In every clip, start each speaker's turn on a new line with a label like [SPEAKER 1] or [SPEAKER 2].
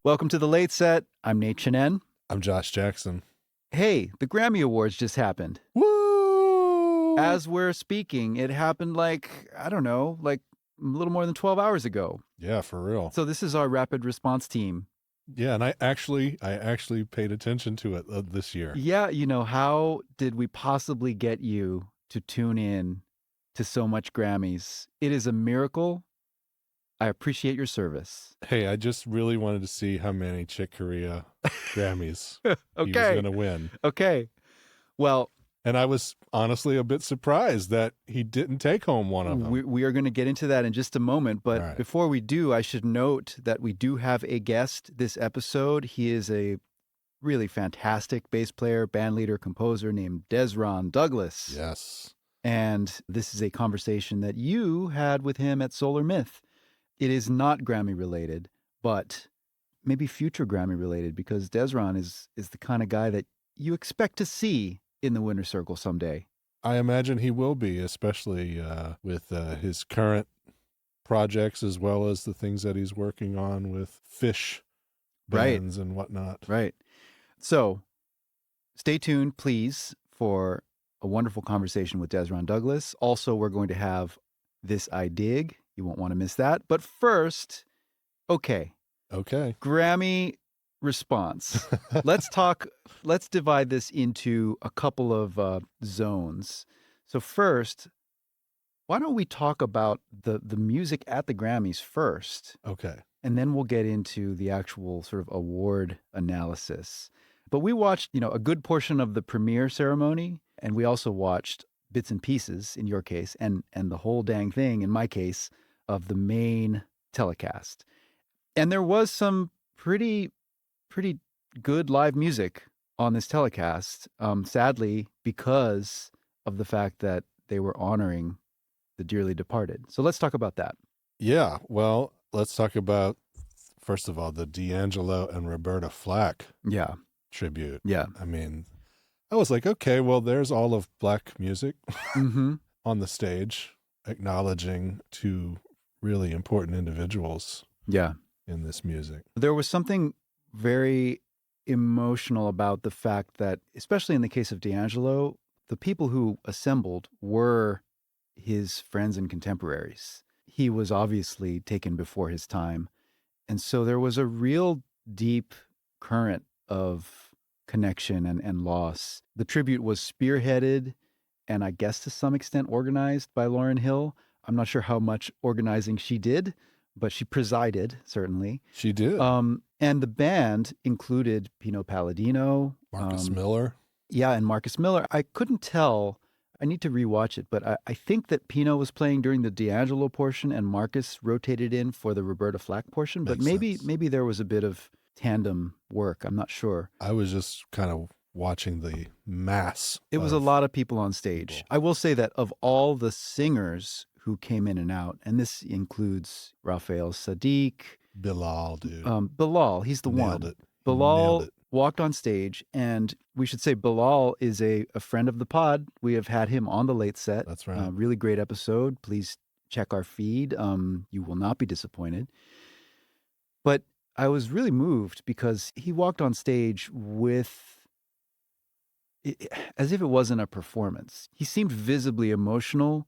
[SPEAKER 1] Welcome to the Late Set. I'm Nate Chinen.
[SPEAKER 2] I'm Josh Jackson.
[SPEAKER 1] Hey, the Grammy Awards just happened.
[SPEAKER 2] Woo!
[SPEAKER 1] As we're speaking, it happened like a little more than 12 hours ago.
[SPEAKER 2] Yeah, for real.
[SPEAKER 1] So this is our rapid response team.
[SPEAKER 2] Yeah, and I actually paid attention to it this year.
[SPEAKER 1] Yeah, how did we possibly get you to tune in to so much Grammys? It is a miracle. I appreciate your service.
[SPEAKER 2] Hey, I just really wanted to see how many Chick Corea Grammys he was
[SPEAKER 1] Okay.
[SPEAKER 2] going to win.
[SPEAKER 1] Okay. Well,
[SPEAKER 2] And I was honestly a bit surprised that he didn't take home one of them.
[SPEAKER 1] we are going to get into that in just a moment. But
[SPEAKER 2] All right.
[SPEAKER 1] before we do, I should note that we do have a guest this episode. He is a really fantastic bass player, bandleader, composer named Dezron Douglas.
[SPEAKER 2] Yes.
[SPEAKER 1] And this is a conversation that you had with him at Solar Myth. It is not Grammy related, but maybe future Grammy related, because Dezron is the kind of guy that you expect to see in the winner's circle someday.
[SPEAKER 2] I imagine he will be, especially with his current projects as well as the things that he's working on with Fish bands and whatnot.
[SPEAKER 1] Right. So stay tuned, please, for a wonderful conversation with Dezron Douglas. Also, we're going to have This I Dig. You won't want to miss that. But first, okay. Grammy response. Let's divide this into a couple of zones. So first, why don't we talk about the music at the Grammys first?
[SPEAKER 2] Okay.
[SPEAKER 1] And then we'll get into the actual sort of award analysis. But we watched, a good portion of the premiere ceremony, and we also watched bits and pieces, in your case, and the whole dang thing, in my case, of the main telecast. And there was some pretty good live music on this telecast, sadly, because of the fact that they were honoring the dearly departed. So let's talk about that.
[SPEAKER 2] Yeah, well, let's talk about, first of all, the D'Angelo and Roberta Flack tribute.
[SPEAKER 1] Yeah.
[SPEAKER 2] I mean, I was like, okay, well, there's all of black music
[SPEAKER 1] Mm-hmm.
[SPEAKER 2] on the stage, acknowledging two really important individuals in this music.
[SPEAKER 1] There was something very emotional about the fact that, especially in the case of D'Angelo, the people who assembled were his friends and contemporaries. He was obviously taken before his time. And so there was a real deep current of connection and loss. The tribute was spearheaded and I guess to some extent organized by Lauryn Hill. I'm not sure how much organizing she did, but she presided, certainly.
[SPEAKER 2] She did.
[SPEAKER 1] And the band included Pino Palladino.
[SPEAKER 2] Marcus Miller.
[SPEAKER 1] Yeah, and Marcus Miller. I couldn't tell. I need to rewatch it, but I think that Pino was playing during the D'Angelo portion and Marcus rotated in for the Roberta Flack portion. But maybe there was a bit of tandem work. I'm not sure.
[SPEAKER 2] I was just kind of watching the mass.
[SPEAKER 1] It was a lot of people on stage.
[SPEAKER 2] People.
[SPEAKER 1] I will say that of all the singers who came in and out, and this includes Raphael Sadiq.
[SPEAKER 2] Bilal, dude.
[SPEAKER 1] Bilal, he's the
[SPEAKER 2] Nailed
[SPEAKER 1] one.
[SPEAKER 2] it.
[SPEAKER 1] Bilal
[SPEAKER 2] Nailed it.
[SPEAKER 1] walked on stage, and we should say Bilal is a friend of the pod. We have had him on the Late Set.
[SPEAKER 2] That's right.
[SPEAKER 1] Really great episode. Please check our feed. You will not be disappointed. But I was really moved because he walked on stage as if it wasn't a performance. He seemed visibly emotional,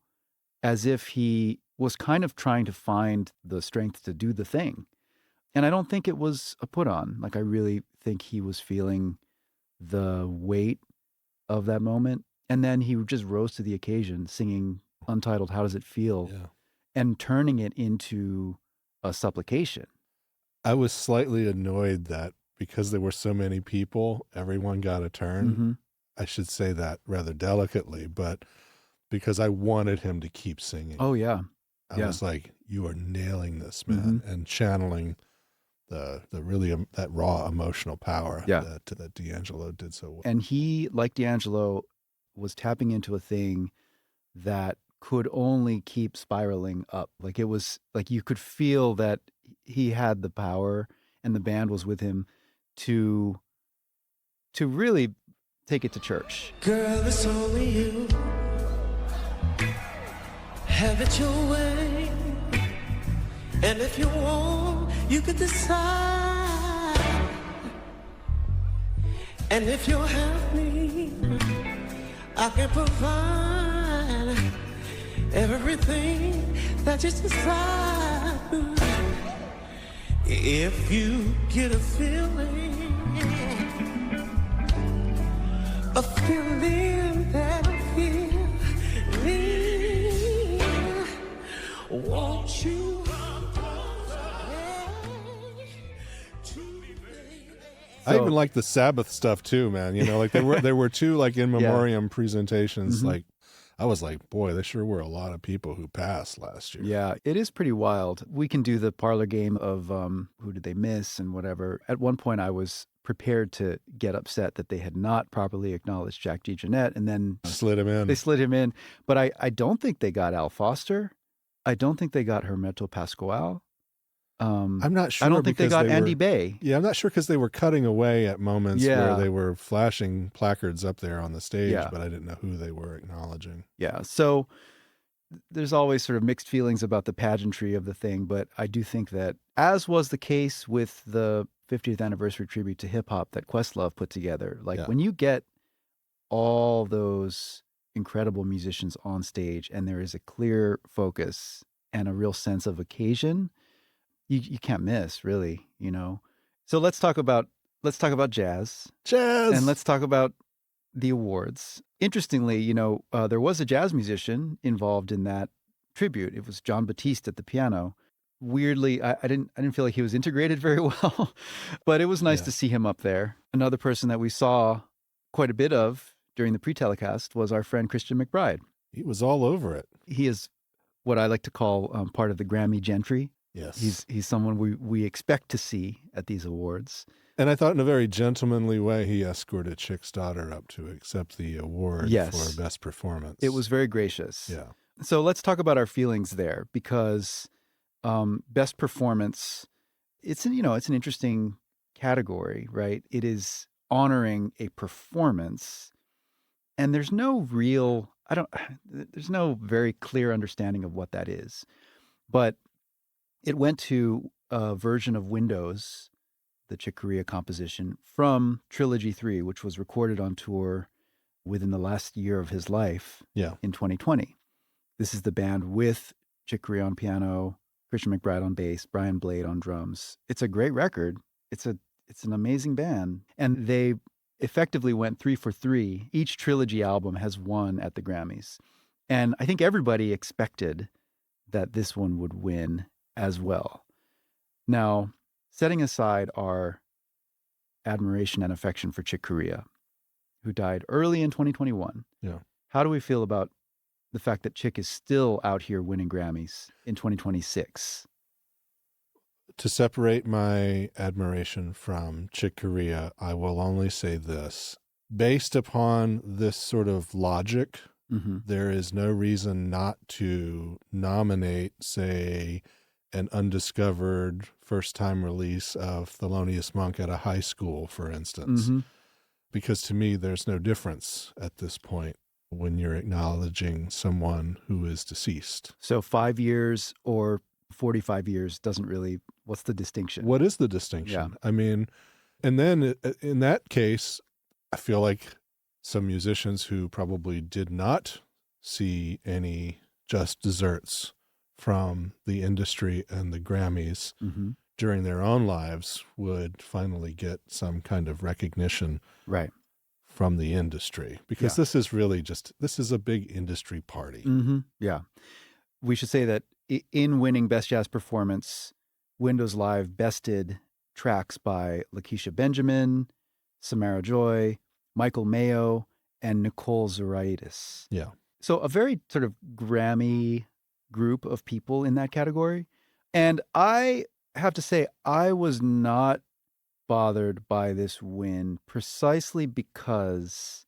[SPEAKER 1] as if he was kind of trying to find the strength to do the thing. And I don't think it was a put on. Like, I really think he was feeling the weight of that moment. And then he just rose to the occasion, singing Untitled How Does It Feel?
[SPEAKER 2] Yeah.
[SPEAKER 1] And turning it into a supplication.
[SPEAKER 2] I was slightly annoyed that because there were so many people, everyone got a turn.
[SPEAKER 1] Mm-hmm.
[SPEAKER 2] I should say that rather delicately, but because I wanted him to keep singing.
[SPEAKER 1] Oh, yeah.
[SPEAKER 2] I was like, you are nailing this, man, and channeling the really that raw emotional power that D'Angelo did so well.
[SPEAKER 1] And he, like D'Angelo, was tapping into a thing that could only keep spiraling up. Like, it was like you could feel that he had the power and the band was with him to really take it to church.
[SPEAKER 3] Girl, it's only you. Have it your way. And if you want, you can decide. And if you'll help me, I can provide everything that you desire. If you get a feeling that I feel, won't you?
[SPEAKER 2] I even like the Sabbath stuff too, man. You know, like there were two like in memoriam presentations. Like I was like, boy, there sure were a lot of people who passed last year.
[SPEAKER 1] Yeah, it is pretty wild. We can do the parlor game of who did they miss and whatever. At one point, I was prepared to get upset that they had not properly acknowledged Jack DeJohnette, and then
[SPEAKER 2] Slid him in.
[SPEAKER 1] They slid him in. But I don't think they got Al Foster. I don't think they got Hermeto Pascoal.
[SPEAKER 2] I'm not sure.
[SPEAKER 1] I don't think they got Andy
[SPEAKER 2] were,
[SPEAKER 1] Bay.
[SPEAKER 2] Yeah, I'm not sure because they were cutting away at moments
[SPEAKER 1] Yeah.
[SPEAKER 2] where they were flashing placards up there on the stage,
[SPEAKER 1] Yeah.
[SPEAKER 2] but I didn't know who they were acknowledging.
[SPEAKER 1] Yeah. So there's always sort of mixed feelings about the pageantry of the thing, but I do think that, as was the case with the 50th anniversary tribute to hip hop that Questlove put together, like when you get all those incredible musicians on stage and there is a clear focus and a real sense of occasion, you can't miss, really, you know. So let's talk about jazz. And let's talk about the awards. Interestingly, you know, there was a jazz musician involved in that tribute. It was John Batiste at the piano. Weirdly, I didn't feel like he was integrated very well, but it was nice to see him up there. Another person that we saw quite a bit of during the pre-telecast was our friend Christian McBride.
[SPEAKER 2] He was all over it.
[SPEAKER 1] He is what I like to call part of the Grammy gentry.
[SPEAKER 2] Yes.
[SPEAKER 1] He's someone we expect to see at these awards.
[SPEAKER 2] And I thought in a very gentlemanly way, he escorted Chick's daughter up to accept the award for best performance.
[SPEAKER 1] It was very gracious.
[SPEAKER 2] Yeah.
[SPEAKER 1] So let's talk about our feelings there, because best performance, it's an interesting category, right? It is honoring a performance, and there's no very clear understanding of what that is. But it went to a version of Windows, the Chick Corea composition, from Trilogy 3, which was recorded on tour within the last year of his life in 2020. This is the band with Chick Corea on piano, Christian McBride on bass, Brian Blade on drums. It's a great record. It's an amazing band. And they effectively went 3 for 3. Each Trilogy album has won at the Grammys. And I think everybody expected that this one would win as well. Now, setting aside our admiration and affection for Chick Corea, who died early in 2021, how do we feel about the fact that Chick is still out here winning Grammys in 2026?
[SPEAKER 2] To separate my admiration from Chick Corea, I will only say this. Based upon this sort of logic, there is no reason not to nominate, say, an undiscovered first-time release of Thelonious Monk at a high school, for instance. Because to me, there's no difference at this point when you're acknowledging someone who is deceased.
[SPEAKER 1] So 5 years or 45 years doesn't really, what's the distinction?
[SPEAKER 2] What is the distinction? I mean, and then in that case, I feel like some musicians who probably did not see any just desserts from the industry and the Grammys during their own lives would finally get some kind of recognition from the industry, because this is really this is a big industry party. Yeah.
[SPEAKER 1] We should say that in winning Best Jazz Performance, Windows Live bested tracks by Lakeisha Benjamin, Samara Joy, Michael Mayo, and Nicole Zuraitis.
[SPEAKER 2] Yeah.
[SPEAKER 1] So a very sort of Grammy group of people in that category. And I have to say, I was not bothered by this win precisely because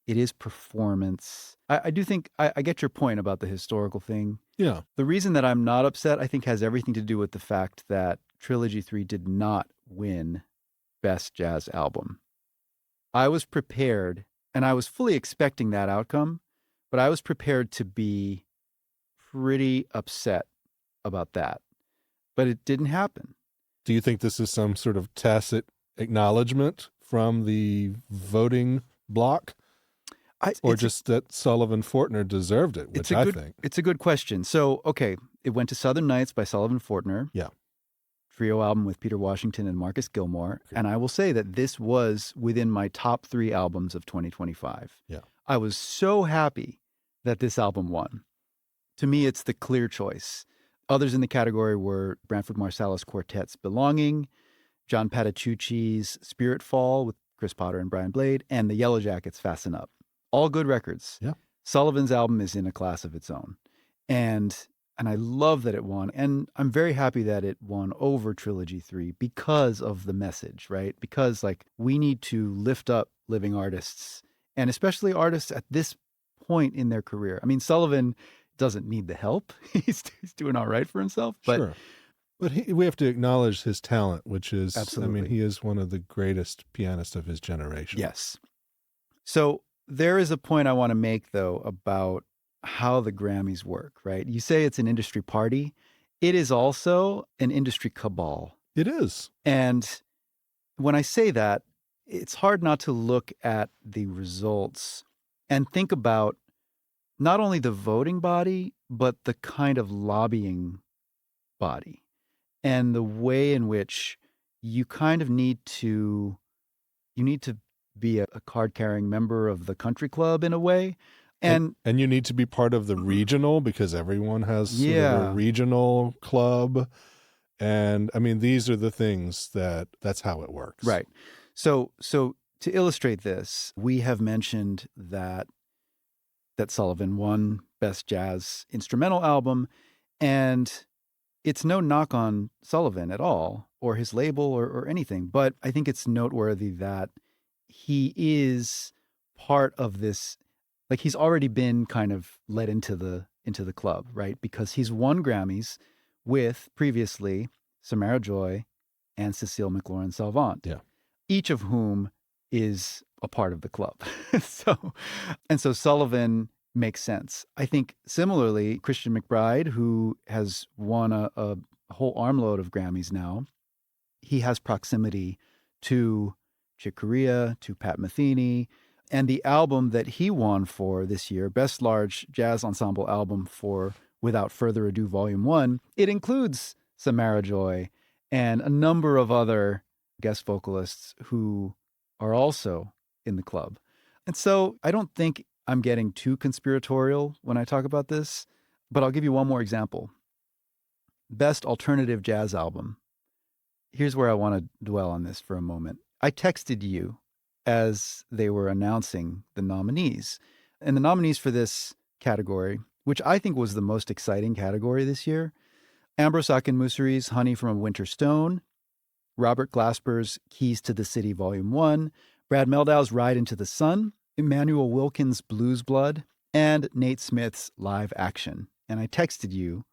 [SPEAKER 1] it is performance. I do think I get your point about the historical thing.
[SPEAKER 2] Yeah.
[SPEAKER 1] The reason that I'm not upset, I think, has everything to do with the fact that Trilogy 3 did not win Best Jazz Album. I was prepared, and I was fully expecting that outcome, but I was prepared to be pretty upset about that. But it didn't happen.
[SPEAKER 2] Do you think this is some sort of tacit acknowledgement from the voting block, or just that Sullivan Fortner deserved it, which I think.
[SPEAKER 1] It's a good question. So, okay, it went to Southern Nights by Sullivan Fortner.
[SPEAKER 2] Yeah.
[SPEAKER 1] Trio album with Peter Washington and Marcus Gilmore. Okay. And I will say that this was within my top 3 albums of 2025.
[SPEAKER 2] Yeah.
[SPEAKER 1] I was so happy that this album won. To me, it's the clear choice. Others in the category were Branford Marsalis Quartet's Belonging, John Patitucci's Spirit Fall with Chris Potter and Brian Blade, and the Yellow Jackets' Fasten Up. All good records.
[SPEAKER 2] Yeah.
[SPEAKER 1] Sullivan's album is in a class of its own. And I love that it won. And I'm very happy that it won over Trilogy 3 because of the message, right? Because like we need to lift up living artists, and especially artists at this point in their career. I mean, Sullivan doesn't need the help. He's doing all right for himself. But
[SPEAKER 2] sure. But we have to acknowledge his talent, which is,
[SPEAKER 1] absolutely.
[SPEAKER 2] I mean, he is one of the greatest pianists of his generation.
[SPEAKER 1] Yes. So there is a point I want to make, though, about how the Grammys work, right? You say it's an industry party. It is also an industry cabal.
[SPEAKER 2] It is.
[SPEAKER 1] And when I say that, it's hard not to look at the results and think about not only the voting body, but the kind of lobbying body and the way in which you kind of need to be a card-carrying member of the country club in a way. And
[SPEAKER 2] you need to be part of the regional, because everyone has sort of a regional club. And I mean, these are the things that's how it works.
[SPEAKER 1] Right. So to illustrate this, we have mentioned that Sullivan won Best Jazz Instrumental Album, and it's no knock on Sullivan at all, or his label or anything, but I think it's noteworthy that he is part of this. Like, he's already been kind of let into the club, right? Because he's won Grammys with previously Samara Joy and Cecile McLaurin Salvant.
[SPEAKER 2] Yeah.
[SPEAKER 1] Each of whom is a part of the club. So Sullivan makes sense. I think similarly, Christian McBride, who has won a whole armload of Grammys now, he has proximity to Chick Corea, to Pat Metheny, and the album that he won for this year, Best Large Jazz Ensemble Album for Without Further Ado Volume 1, it includes Samara Joy and a number of other guest vocalists who are also in the club. And so I don't think I'm getting too conspiratorial when I talk about this, but I'll give you one more example. Best Alternative Jazz Album. Here's where I want to dwell on this for a moment. I texted you as they were announcing the nominees. And the nominees for this category, which I think was the most exciting category this year, Ambrose Akinmusiri's Honey from a Winter Stone, Robert Glasper's Keys to the City Volume 1, Brad Meldau's Ride into the Sun, Emmanuel Wilkins' Blues Blood, and Nate Smith's Live Action. And I texted you.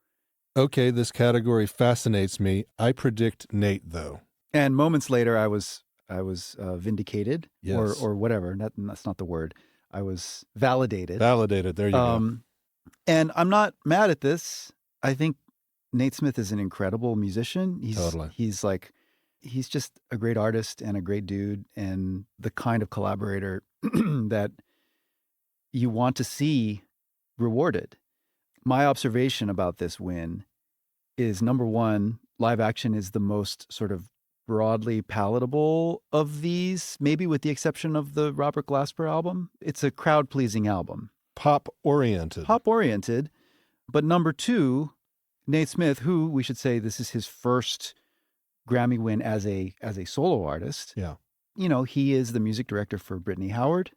[SPEAKER 2] Okay, this category fascinates me. I predict Nate, though.
[SPEAKER 1] And moments later, I was vindicated,
[SPEAKER 2] yes.
[SPEAKER 1] or whatever. That's not the word. I was validated.
[SPEAKER 2] Validated. There you go.
[SPEAKER 1] And I'm not mad at this. I think Nate Smith is an incredible musician.
[SPEAKER 2] Totally.
[SPEAKER 1] He's just a great artist and a great dude and the kind of collaborator that you want to see rewarded. My observation about this win is, number one, Live Action is the most sort of broadly palatable of these, maybe with the exception of the Robert Glasper album. It's a crowd-pleasing album.
[SPEAKER 2] Pop-oriented.
[SPEAKER 1] But number two, Nate Smith, who we should say this is his first Grammy win as a solo artist.
[SPEAKER 2] Yeah.
[SPEAKER 1] You know, he is the music director for Brittany Howard.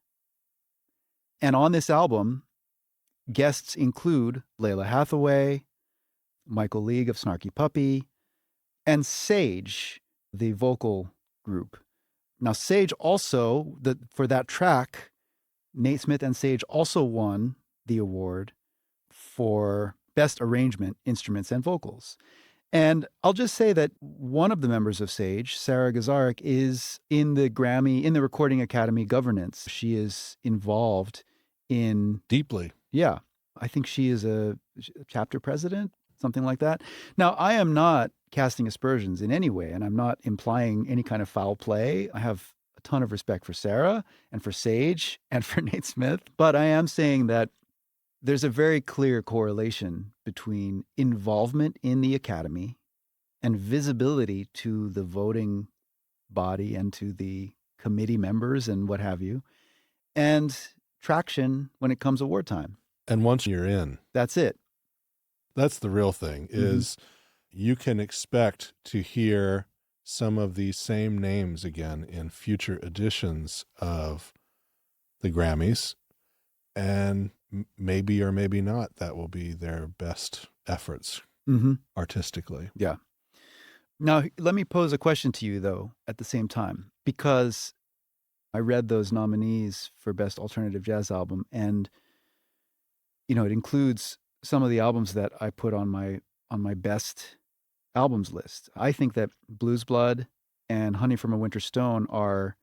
[SPEAKER 1] And on this album, guests include Layla Hathaway, Michael League of Snarky Puppy, and Sage, the vocal group. Now, Sage also, for that track, Nate Smith and Sage also won the award for Best Arrangement, Instruments, and Vocals. And I'll just say that one of the members of Sage, Sarah Gazarek, is in the Recording Academy governance. She is involved in...
[SPEAKER 2] Deeply.
[SPEAKER 1] Yeah. I think she is a chapter president, something like that. Now, I am not casting aspersions in any way, and I'm not implying any kind of foul play. I have a ton of respect for Sarah and for Sage and for Nate Smith. But I am saying that there's a very clear correlation between involvement in the Academy and visibility to the voting body and to the committee members and what have you, and traction when it comes award time.
[SPEAKER 2] And once you're in,
[SPEAKER 1] that's it.
[SPEAKER 2] That's the real thing, is you can expect to hear some of these same names again in future editions of the Grammys, and maybe or maybe not, that will be their best efforts artistically.
[SPEAKER 1] Yeah. Now, let me pose a question to you, though, at the same time, because I read those nominees for Best Alternative Jazz Album, and, you know, it includes some of the albums that I put on my best albums list. I think that Blues Blood and Honey from a Winter Stone are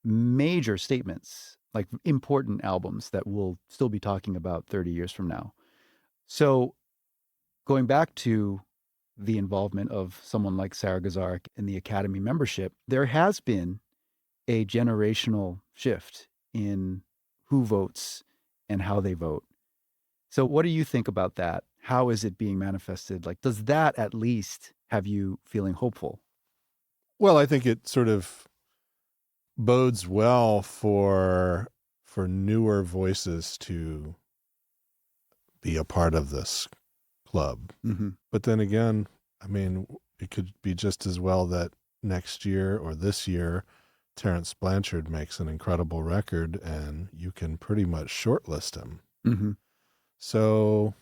[SPEAKER 1] major statements, like important albums that we'll still be talking about 30 years from now. So going back to the involvement of someone like Sarah Gazarek in the Academy membership, there has been a generational shift in who votes and how they vote. So what do you think about that? How is it being manifested? Like, does that at least have you feeling hopeful?
[SPEAKER 2] Well, I think it sort of bodes well for newer voices to be a part of this club. But then again, I mean, it could be just as well that next year or this year, Terrence Blanchard makes an incredible record and you can pretty much shortlist him. So,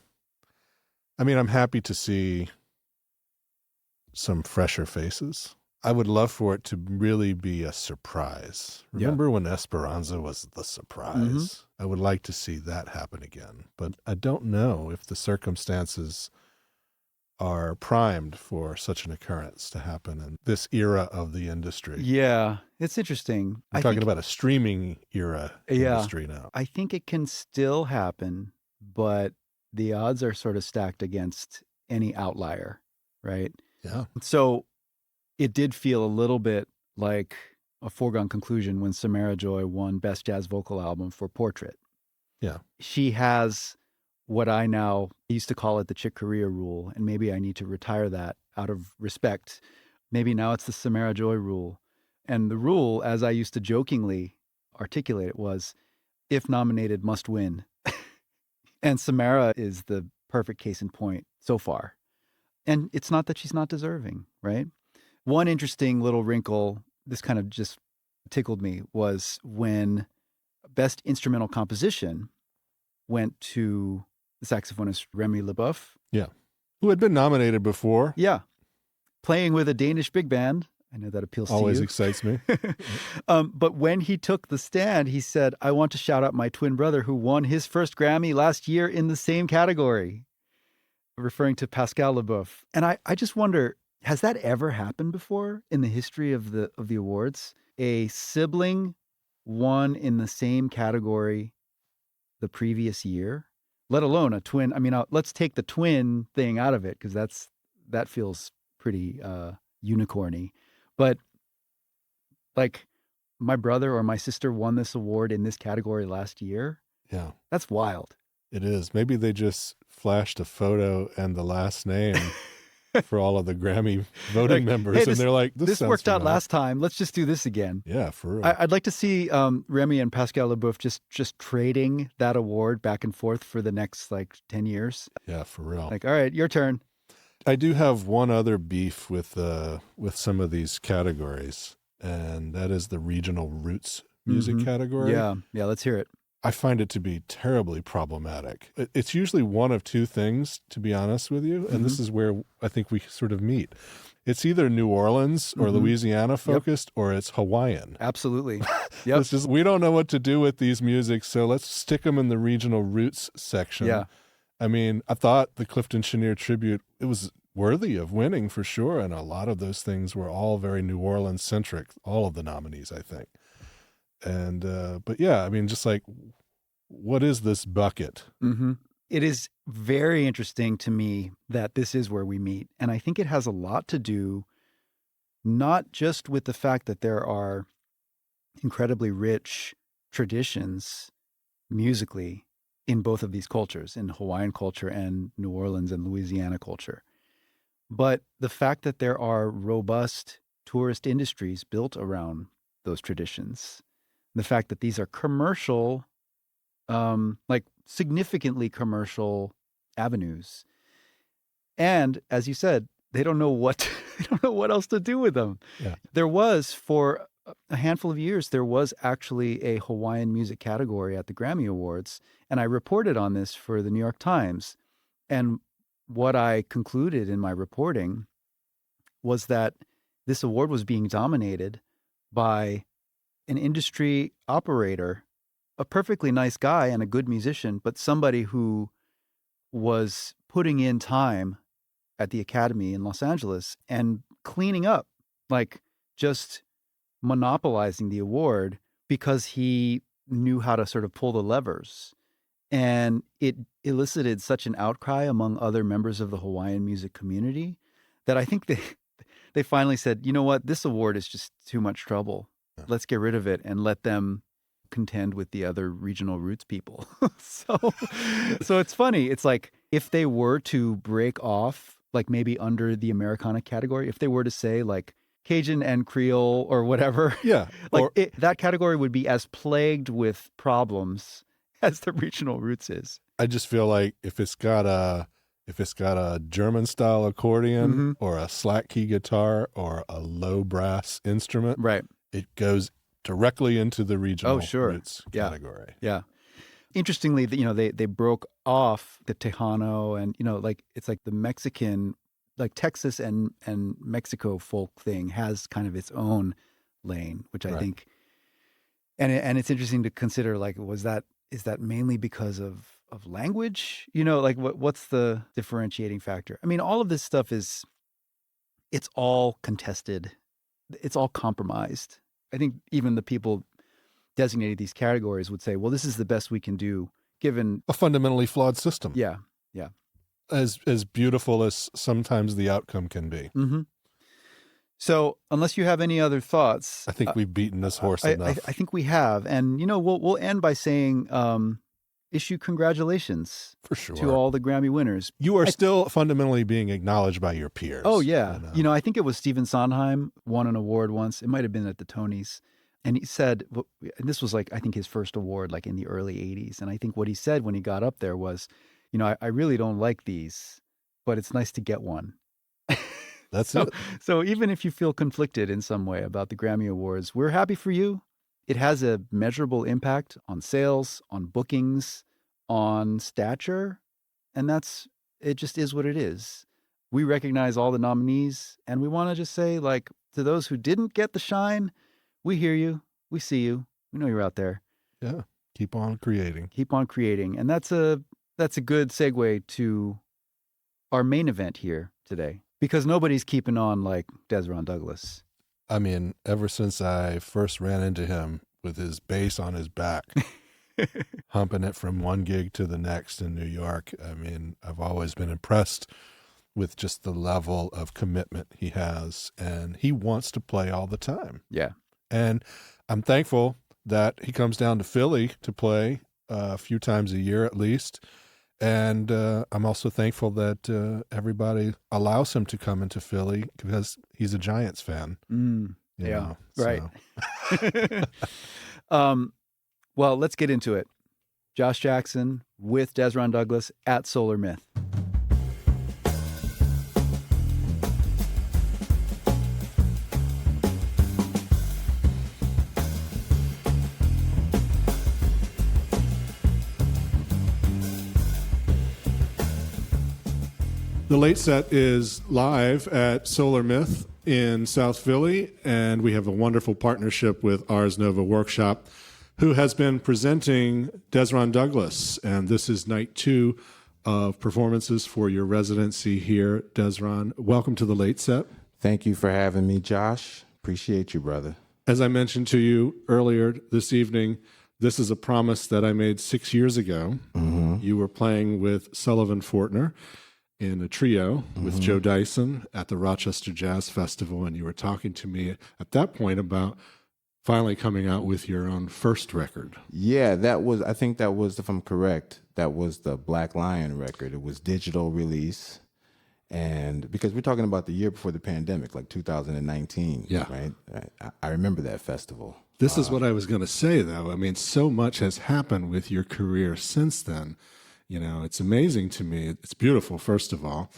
[SPEAKER 2] I mean, I'm happy to see some fresher faces. I would love for it to really be a surprise. Remember when Esperanza was the surprise? I would like to see that happen again. But I don't know if the circumstances are primed for such an occurrence to happen in this era of the industry.
[SPEAKER 1] Yeah, it's interesting.
[SPEAKER 2] I'm talking about a streaming era industry now.
[SPEAKER 1] I think it can still happen, but the odds are sort of stacked against any outlier, right?
[SPEAKER 2] Yeah.
[SPEAKER 1] So it did feel a little bit like a foregone conclusion when Samara Joy won Best Jazz Vocal Album for Portrait.
[SPEAKER 2] Yeah.
[SPEAKER 1] She has what I now used to call it the Chick Corea rule, and maybe I need to retire that out of respect. Maybe now it's the Samara Joy rule. And the rule, as I used to jokingly articulate it, was if nominated, must win. And Samara is the perfect case in point so far. And it's not that she's not deserving, right? One interesting little wrinkle, this kind of just tickled me, was when Best Instrumental Composition went to the saxophonist Remy LeBoeuf.
[SPEAKER 2] Yeah. Who had been nominated before.
[SPEAKER 1] Yeah. Playing with a Danish big band. I know that appeals to you.
[SPEAKER 2] Always excites me.
[SPEAKER 1] But when he took the stand, he said, I want to shout out my twin brother who won his first Grammy last year in the same category, referring to Pascal LeBoeuf. And I just wonder, has that ever happened before in the history of the awards? A sibling won in the same category the previous year, let alone a twin. I mean, let's take the twin thing out of it because that feels pretty unicorny. But like my brother or my sister won this award in this category last year.
[SPEAKER 2] Yeah.
[SPEAKER 1] That's wild.
[SPEAKER 2] It is. Maybe they just flashed a photo and the last name for all of the Grammy voting members.
[SPEAKER 1] Hey,
[SPEAKER 2] and they're like, this
[SPEAKER 1] worked out
[SPEAKER 2] familiar.
[SPEAKER 1] last time. Let's just do this again.
[SPEAKER 2] Yeah, for real.
[SPEAKER 1] I'd like to see Remy and Pascal LeBoeuf just trading that award back and forth for the next 10 years.
[SPEAKER 2] Yeah, for real.
[SPEAKER 1] Like, all right, your turn.
[SPEAKER 2] I do have one other beef with some of these categories, and that is the regional roots music category.
[SPEAKER 1] Yeah, let's hear it.
[SPEAKER 2] I find it to be terribly problematic. It's usually one of two things, to be honest with you, and this is where I think we sort of meet. It's either New Orleans or Louisiana focused, or it's Hawaiian.
[SPEAKER 1] Absolutely. Yep.
[SPEAKER 2] It's just, we don't know what to do with these music, so let's stick them in the regional roots section.
[SPEAKER 1] Yeah.
[SPEAKER 2] I mean, I thought the Clifton Chenier tribute, it was worthy of winning for sure, and a lot of those things were all very New Orleans centric, all of the nominees, I think. And but yeah, I mean, just like, what is this bucket?
[SPEAKER 1] It is very interesting to me that this is where we meet, and I think it has a lot to do not just with the fact that there are incredibly rich traditions musically in both of these cultures, in Hawaiian culture and New Orleans and Louisiana culture. But the fact that there are robust tourist industries built around those traditions, the fact that these are commercial, like significantly commercial avenues, and as you said, they don't know what they don't know what else to do with them.
[SPEAKER 2] Yeah.
[SPEAKER 1] There was, for a handful of years, there was actually a Hawaiian music category at the Grammy Awards, and I reported on this for the New York Times. And what I concluded in my reporting was that this award was being dominated by an industry operator, a perfectly nice guy and a good musician, but somebody who was putting in time at the Academy in Los Angeles and cleaning up, like just monopolizing the award because he knew how to sort of pull the levers. And it elicited such an outcry among other members of the Hawaiian music community that I think they finally said, you know what, this award is just too much trouble.
[SPEAKER 2] Yeah.
[SPEAKER 1] Let's get rid of it and let them contend with the other regional roots people. so it's funny. It's like if they were to break off, like maybe under the Americana category, if they were to say like Cajun and Creole or whatever,
[SPEAKER 2] Yeah.
[SPEAKER 1] like that category would be as plagued with problems as the regional roots is.
[SPEAKER 2] I just feel like if it's got a German style accordion or a slack key guitar or a low brass instrument,
[SPEAKER 1] right,
[SPEAKER 2] it goes directly into the regional roots category.
[SPEAKER 1] Yeah. Interestingly, they broke off the Tejano and, like it's like the Mexican, like Texas and Mexico folk thing has kind of its own lane, which I think, and it's interesting to consider, like, is that mainly because of language? Like what's the differentiating factor? I mean, all of this stuff it's all contested. It's all compromised. I think even the people designated these categories would say, well, this is the best we can do given
[SPEAKER 2] a fundamentally flawed system.
[SPEAKER 1] Yeah.
[SPEAKER 2] As beautiful as sometimes the outcome can be.
[SPEAKER 1] Mm-hmm. So unless you have any other thoughts,
[SPEAKER 2] I think we've beaten this horse enough.
[SPEAKER 1] I think we have. And, we'll end by saying, issue congratulations
[SPEAKER 2] for sure
[SPEAKER 1] to all the Grammy winners.
[SPEAKER 2] You are still fundamentally being acknowledged by your peers.
[SPEAKER 1] Oh, yeah. I think it was Stephen Sondheim won an award once. It might have been at the Tonys. And he said, and this was like, I think his first award, like in the early 80s. And I think what he said when he got up there was, I really don't like these, but it's nice to get one.
[SPEAKER 2] That's it.
[SPEAKER 1] So even if you feel conflicted in some way about the Grammy Awards, we're happy for you. It has a measurable impact on sales, on bookings, on stature. And it just is what it is. We recognize all the nominees, and we want to just say, like, to those who didn't get the shine, we hear you. We see you. We know you're out there.
[SPEAKER 2] Yeah. Keep on creating.
[SPEAKER 1] Keep on creating. And that's a good segue to our main event here today, because nobody's keeping on like Dezron Douglas.
[SPEAKER 2] I mean, ever since I first ran into him with his bass on his back, humping it from one gig to the next in New York, I mean, I've always been impressed with just the level of commitment he has, and he wants to play all the time.
[SPEAKER 1] Yeah.
[SPEAKER 2] And I'm thankful that he comes down to Philly to play a few times a year at least. And I'm also thankful that everybody allows him to come into Philly because he's a Giants fan.
[SPEAKER 1] Yeah, right. Well, let's get into it. Josh Jackson with Dezron Douglas at Solar Myth.
[SPEAKER 2] The late set is live at Solar Myth in South Philly, and we have a wonderful partnership with Ars Nova Workshop, who has been presenting Dezron Douglas, and this is night 2 of performances for your residency here. Dezron, welcome to the late set.
[SPEAKER 4] Thank you for having me, Josh. Appreciate you, brother.
[SPEAKER 2] As I mentioned to you earlier this evening, this is a promise that I made 6 years ago. Mm-hmm. You were playing with Sullivan Fortner in a trio with Joe Dyson at the Rochester Jazz Festival, and you were talking to me at that point about finally coming out with your own first record.
[SPEAKER 4] Yeah, I think that was, if I'm correct, that was the Black Lion record. It was digital release. And because we're talking about the year before the pandemic, like 2019,
[SPEAKER 2] yeah.
[SPEAKER 4] Right? I remember that festival.
[SPEAKER 2] This is what I was going to say, though. I mean, so much has happened with your career since then. You know, it's amazing to me. It's beautiful, first of all.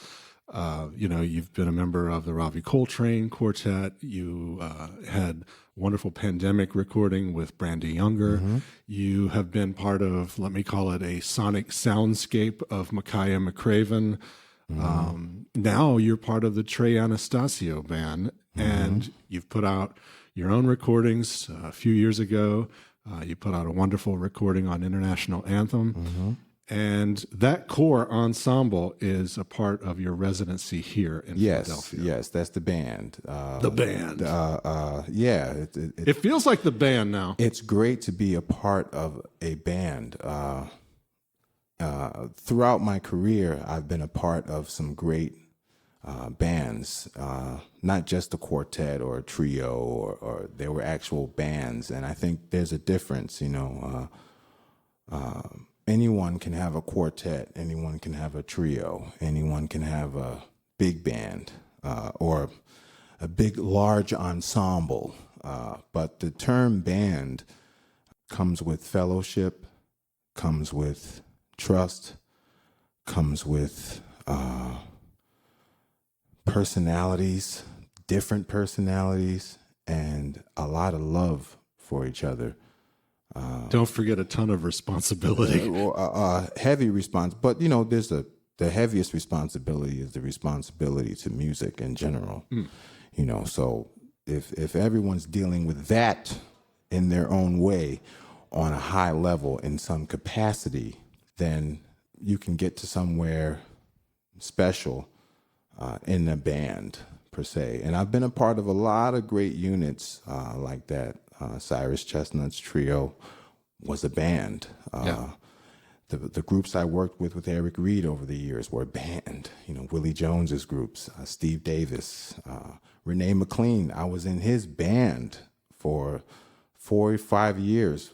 [SPEAKER 2] You know, you've been a member of the Ravi Coltrane Quartet. You had wonderful pandemic recording with Brandy Younger.
[SPEAKER 4] Mm-hmm.
[SPEAKER 2] You have been part of, let me call it, a sonic soundscape of Micaiah McCraven. Now you're part of the Trey Anastasio band, and you've put out your own recordings a few years ago. You put out a wonderful recording on International Anthem. And that core ensemble is a part of your residency here in Philadelphia.
[SPEAKER 4] Yes, that's the band.
[SPEAKER 2] The band.
[SPEAKER 4] Yeah.
[SPEAKER 2] It feels like the band now.
[SPEAKER 4] It's great to be a part of a band. Throughout my career, I've been a part of some great bands, not just a quartet or a trio, or there were actual bands. And I think there's a difference, you know. Anyone can have a quartet, anyone can have a trio, anyone can have a big band or a big, large ensemble. But the term band comes with fellowship, comes with trust, comes with personalities, different personalities, and a lot of love for each other.
[SPEAKER 2] Don't forget a ton of responsibility.
[SPEAKER 4] Heavy response, but you know, there's the heaviest responsibility is the responsibility to music in general. You know, so if everyone's dealing with that in their own way on a high level in some capacity, then you can get to somewhere special in a band per se. And I've been a part of a lot of great units like that. Cyrus Chestnut's trio was a band. The groups I worked with Eric Reed over the years were a band. You know, Willie Jones's groups, Steve Davis, Renee McLean. I was in his band for 4 or 5 years,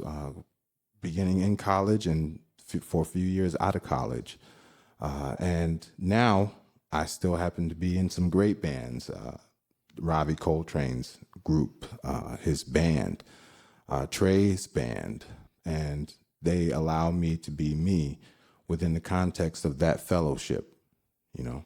[SPEAKER 4] beginning in college and for a few years out of college. And now I still happen to be in some great bands. Ravi Coltrane's group, his band, Trey's band, and they allow me to be me within the context of that fellowship, you know.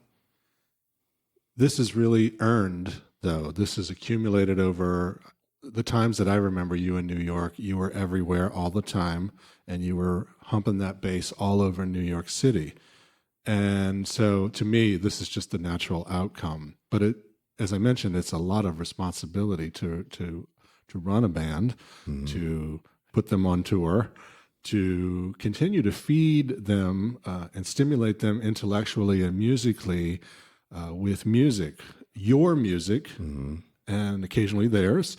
[SPEAKER 2] This is really earned, though. This is accumulated over the times that I remember you in New York. You were everywhere all the time, and you were humping that bass all over New York City. And so to me, this is just the natural outcome. But it, as I mentioned, it's a lot of responsibility to run a band, to put them on tour, to continue to feed them and stimulate them intellectually and musically with music, your music, and occasionally theirs,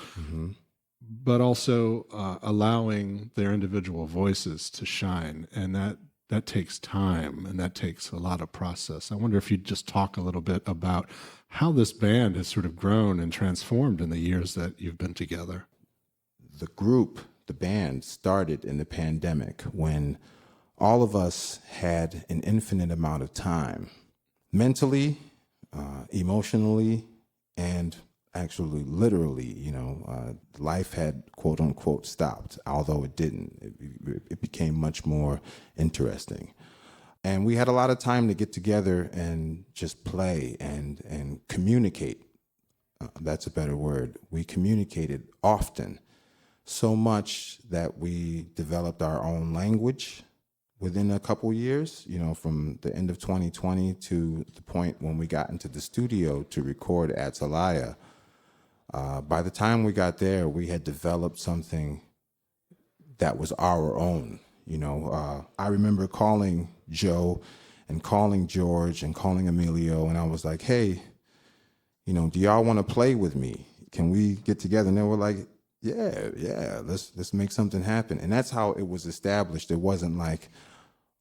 [SPEAKER 2] but also allowing their individual voices to shine. And that takes time, and that takes a lot of process. I wonder if you'd just talk a little bit about how this band has sort of grown and transformed in the years that you've been together.
[SPEAKER 4] The group, the band, started in the pandemic when all of us had an infinite amount of time, mentally, emotionally, and actually literally. You know, life had quote unquote stopped, although it didn't. It became much more interesting. And we had a lot of time to get together and just play and communicate. That's a better word. We communicated often, so much that we developed our own language within a couple years, you know, from the end of 2020 to the point when we got into the studio to record at Celaya. By the time we got there, we had developed something that was our own. You know, I remember calling Joe and calling George and calling Emilio, and I was like, hey, you know, do y'all want to play with me? Can we get together? And they were like, yeah, let's make something happen. And that's how it was established. It wasn't like,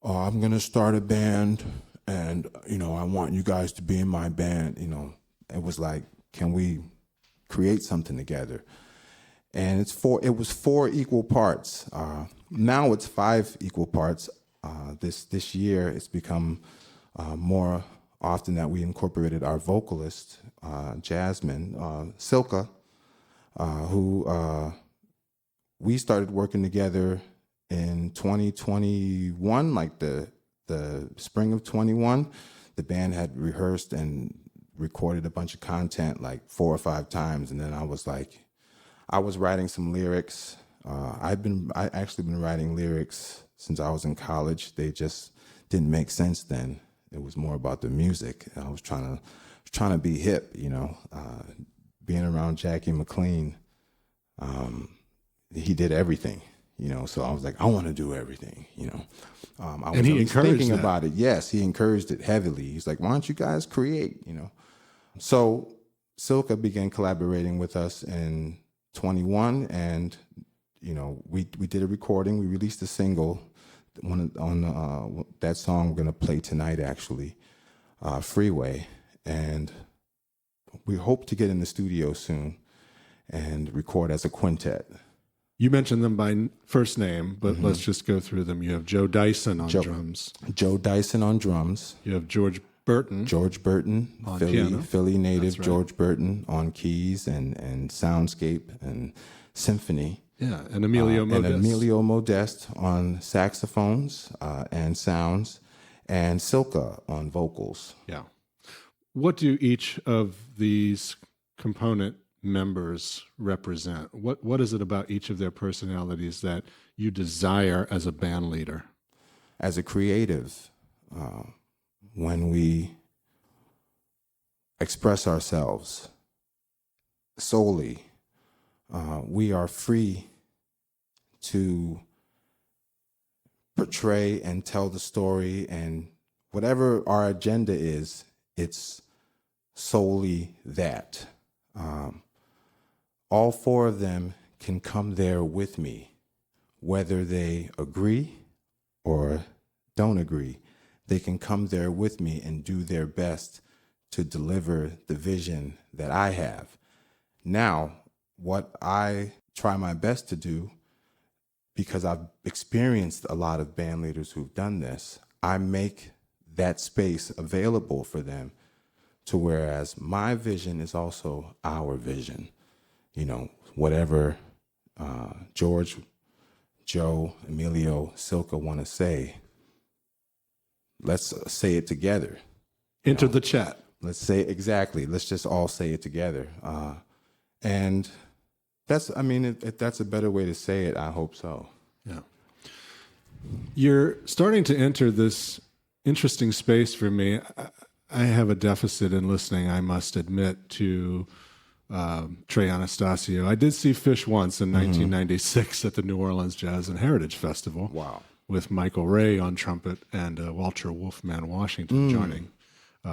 [SPEAKER 4] oh, I'm going to start a band and, you know, I want you guys to be in my band. You know, it was like, can we create something together? and it was 4 equal parts. Now it's 5 equal parts. This year it's become more often that we incorporated our vocalist, Jasmine Silka, who we started working together in 2021, like the spring of 21. The band had rehearsed and recorded a bunch of content like 4 or 5 times, and then I was writing some lyrics. I actually been writing lyrics since I was in college. They just didn't make sense then. It was more about the music. I was trying to be hip, being around Jackie McLean. He did everything, so I was like, I want to do everything, I was
[SPEAKER 2] he encouraged
[SPEAKER 4] thinking
[SPEAKER 2] that.
[SPEAKER 4] about it. Yes, he encouraged it heavily. He's like, why don't you guys create, So Silka began collaborating with us in 21, and, we did a recording. We released a single on that song we're going to play tonight, actually, Freeway. And we hope to get in the studio soon and record as a quintet.
[SPEAKER 2] You mentioned them by first name, but let's just go through them. You have Joe Dyson on drums.
[SPEAKER 4] Joe Dyson on drums.
[SPEAKER 2] You have George Burton.
[SPEAKER 4] On
[SPEAKER 2] piano.
[SPEAKER 4] Philly native.
[SPEAKER 2] That's right.
[SPEAKER 4] George Burton on keys and soundscape and symphony.
[SPEAKER 2] Yeah, and Emilio Modest.
[SPEAKER 4] And Emilio Modest on saxophones and sounds, and Silka on vocals.
[SPEAKER 2] Yeah. What do each of these component members represent? What is it about each of their personalities that you desire as a band leader?
[SPEAKER 4] As a creative, when we express ourselves solely, we are free to portray and tell the story, and whatever our agenda is, it's solely that. All 4 of them can come there with me, whether they agree or don't agree. They can come there with me and do their best to deliver the vision that I have. Now, what I try my best to do, because I've experienced a lot of band leaders who've done this, I make that space available for them, to whereas my vision is also our vision. Whatever George, Joe, Emilio, Silka want to say, let's say it together.
[SPEAKER 2] Enter the chat.
[SPEAKER 4] Let's say exactly. Let's just all say it together. And that's, if that's a better way to say it, I hope so.
[SPEAKER 2] Yeah. You're starting to enter this interesting space for me. I have a deficit in listening, I must admit, to Trey Anastasio. I did see Fish once in 1996 at the New Orleans Jazz and Heritage Festival.
[SPEAKER 4] Wow.
[SPEAKER 2] With Michael Ray on trumpet and Walter Wolfman Washington joining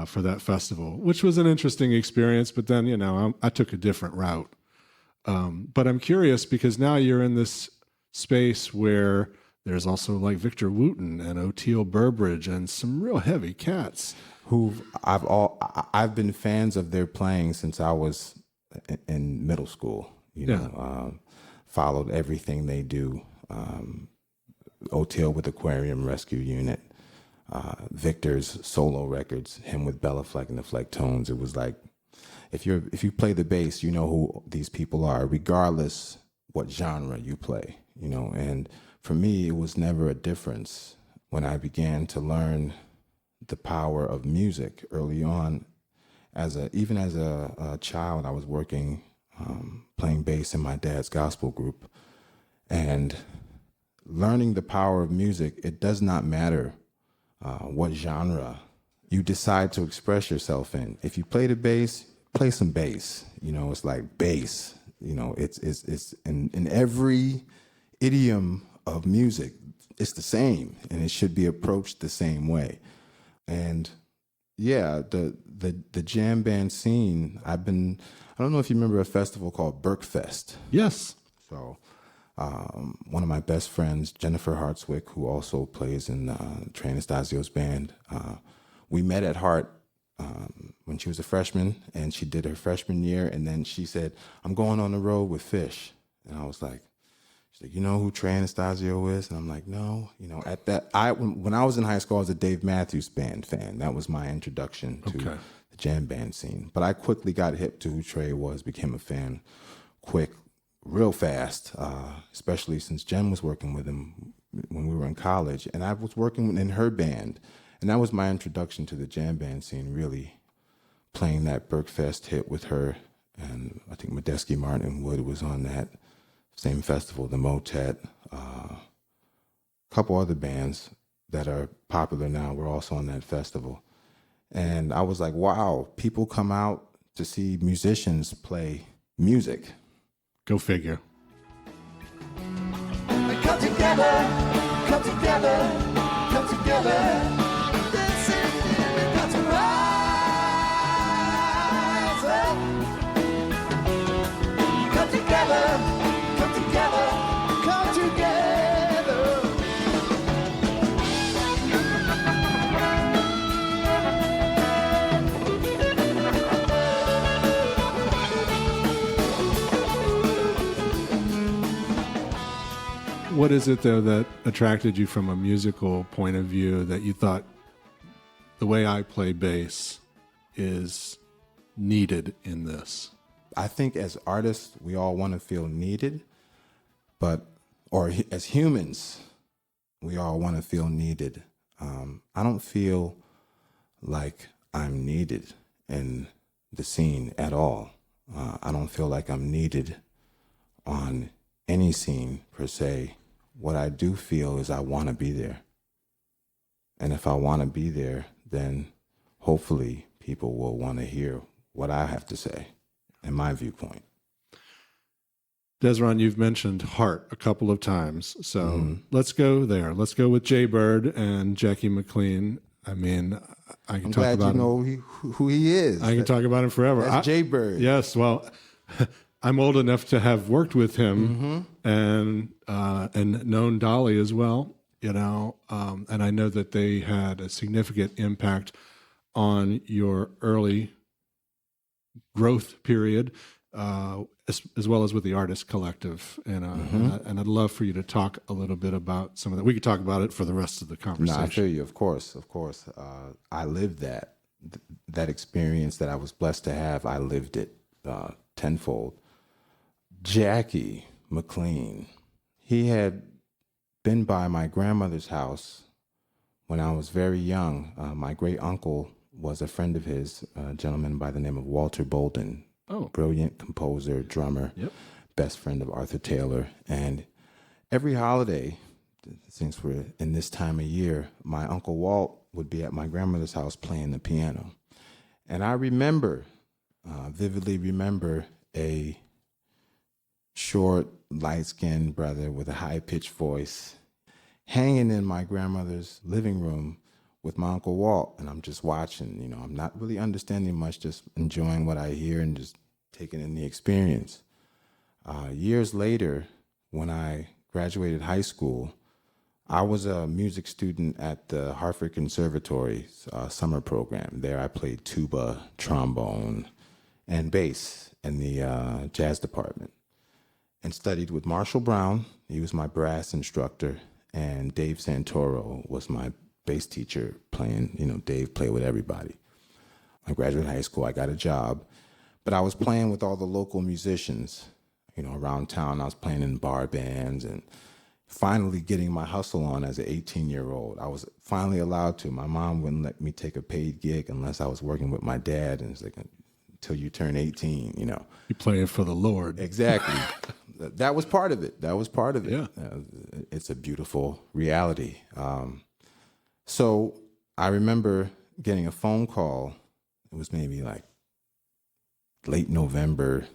[SPEAKER 2] for that festival, which was an interesting experience. But then, I took a different route. But I'm curious because now you're in this space where there's also like Victor Wooten and Oteil Burbridge and some real heavy cats.
[SPEAKER 4] I've been fans of their playing since I was in middle school. Followed everything they do. Oteil with Aquarium Rescue Unit, Victor's solo records, him with Bella Fleck and the Flecktones. It was like, if you play the bass, you know who these people are, regardless what genre you play. And for me, it was never a difference when I began to learn the power of music early on. Even as a child, I was working, playing bass in my dad's gospel group, and learning the power of music. It does not matter what genre you decide to express yourself in. If you play the bass, play some bass. It's like bass. It's in every idiom of music, it's the same, and it should be approached the same way. And yeah, the jam band scene, I don't know if you remember a festival called Berkfest.
[SPEAKER 2] Yes.
[SPEAKER 4] So one of my best friends, Jennifer Hartswick, who also plays in Trey Anastasio's band, we met at Hart when she was a freshman, and she did her freshman year, and then she said, I'm going on the road with Fish. And I was like, she's like, you know who Trey Anastasio is? And I'm like, no. You know, at that, when I was in high school, I was a Dave Matthews Band fan. That was my introduction to the jam band scene. But I quickly got hip to who Trey was, became a fan quick, real fast, especially since Jen was working with him when we were in college. And I was working in her band. And that was my introduction to the jam band scene, really playing that Berkfest hit with her. And I think Medeski Martin Wood was on that same festival, the Motet. A couple other bands that are popular now were also on that festival. And I was like, wow, people come out to see musicians play music.
[SPEAKER 2] Go figure.
[SPEAKER 3] Come together, come together, come together. We've got to rise up. Come together, come together, come together.
[SPEAKER 2] What is it, though, that attracted you from a musical point of view that you thought the way I play bass is needed in this?
[SPEAKER 4] I think as artists, we all want to feel needed, as humans, we all want to feel needed. I don't feel like I'm needed in the scene at all. I don't feel like I'm needed on any scene per se. What I do feel is I want to be there. And if I want to be there, then hopefully people will want to hear what I have to say and my viewpoint.
[SPEAKER 2] Dezron, you've mentioned Heart a couple of times, so let's go there. Let's go with Jay Bird and Jackie McLean. I mean, I can
[SPEAKER 4] I'm
[SPEAKER 2] talk
[SPEAKER 4] glad
[SPEAKER 2] about
[SPEAKER 4] you know who he is.
[SPEAKER 2] I can talk about him forever.
[SPEAKER 4] That's Jay Bird.
[SPEAKER 2] Yes, well, I'm old enough to have worked with him and known Dolly as well, you know, and I know that they had a significant impact on your early growth period, as well as with the Artist Collective. And I'd love for you to talk a little bit about some of that. We could talk about it for the rest of the conversation.
[SPEAKER 4] No, I feel you. Of course. I lived that experience that I was blessed to have. I lived it tenfold. Jackie McLean, he had been by my grandmother's house when I was very young. My great uncle was a friend of his, a gentleman by the name of Walter Bolden. Brilliant composer, drummer, best friend of Arthur Taylor. And every holiday, since we're in this time of year, my Uncle Walt would be at my grandmother's house playing the piano. And I vividly remember a short, light-skinned brother with a high-pitched voice hanging in my grandmother's living room with my Uncle Walt, and I'm just watching. You know, I'm not really understanding much, just enjoying what I hear and just taking in the experience. Years later, when I graduated high school, I was a music student at the Hartford Conservatory's summer program. There I played tuba, trombone, and bass in the jazz department, and studied with Marshall Brown. He was my brass instructor, and Dave Santoro was my bass teacher, playing, you know, Dave played with everybody. I graduated high school, I got a job, but I was playing with all the local musicians, you know, around town. I was playing in bar bands and finally getting my hustle on as an 18-year-old. I was finally allowed to. My mom wouldn't let me take a paid gig unless I was working with my dad, and it's like, until you turn 18, you know.
[SPEAKER 2] You're playing for the Lord.
[SPEAKER 4] Exactly. That was part of it.
[SPEAKER 2] Yeah.
[SPEAKER 4] It's a beautiful reality. So I remember getting a phone call. It was maybe like late November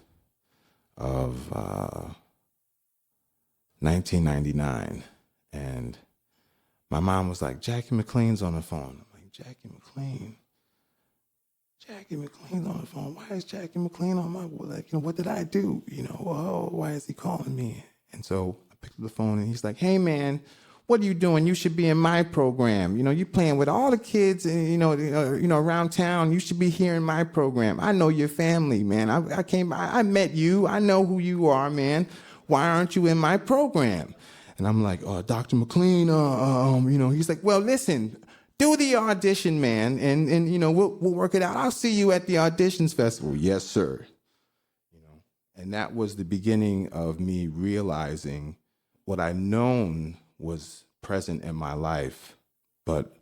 [SPEAKER 4] of 1999. And my mom was like, Jackie McLean's on the phone. I'm like, Jackie McLean? Jackie McLean's on the phone. Why is Jackie McLean on my, like, you know, what did I do? You know, oh, why is he calling me? And so I picked up the phone and he's like, hey man, what are you doing? You should be in my program. You know, you playing with all the kids, you know, around town. You should be here in my program. I know your family, man. I met you. I know who you are, man. why aren't you in my program? And I'm like, Dr. McLean, he's like, well, listen, do the audition, man, and we'll work it out. I'll see you at the auditions festival. Yes, sir. And that was the beginning of me realizing what I known was present in my life, but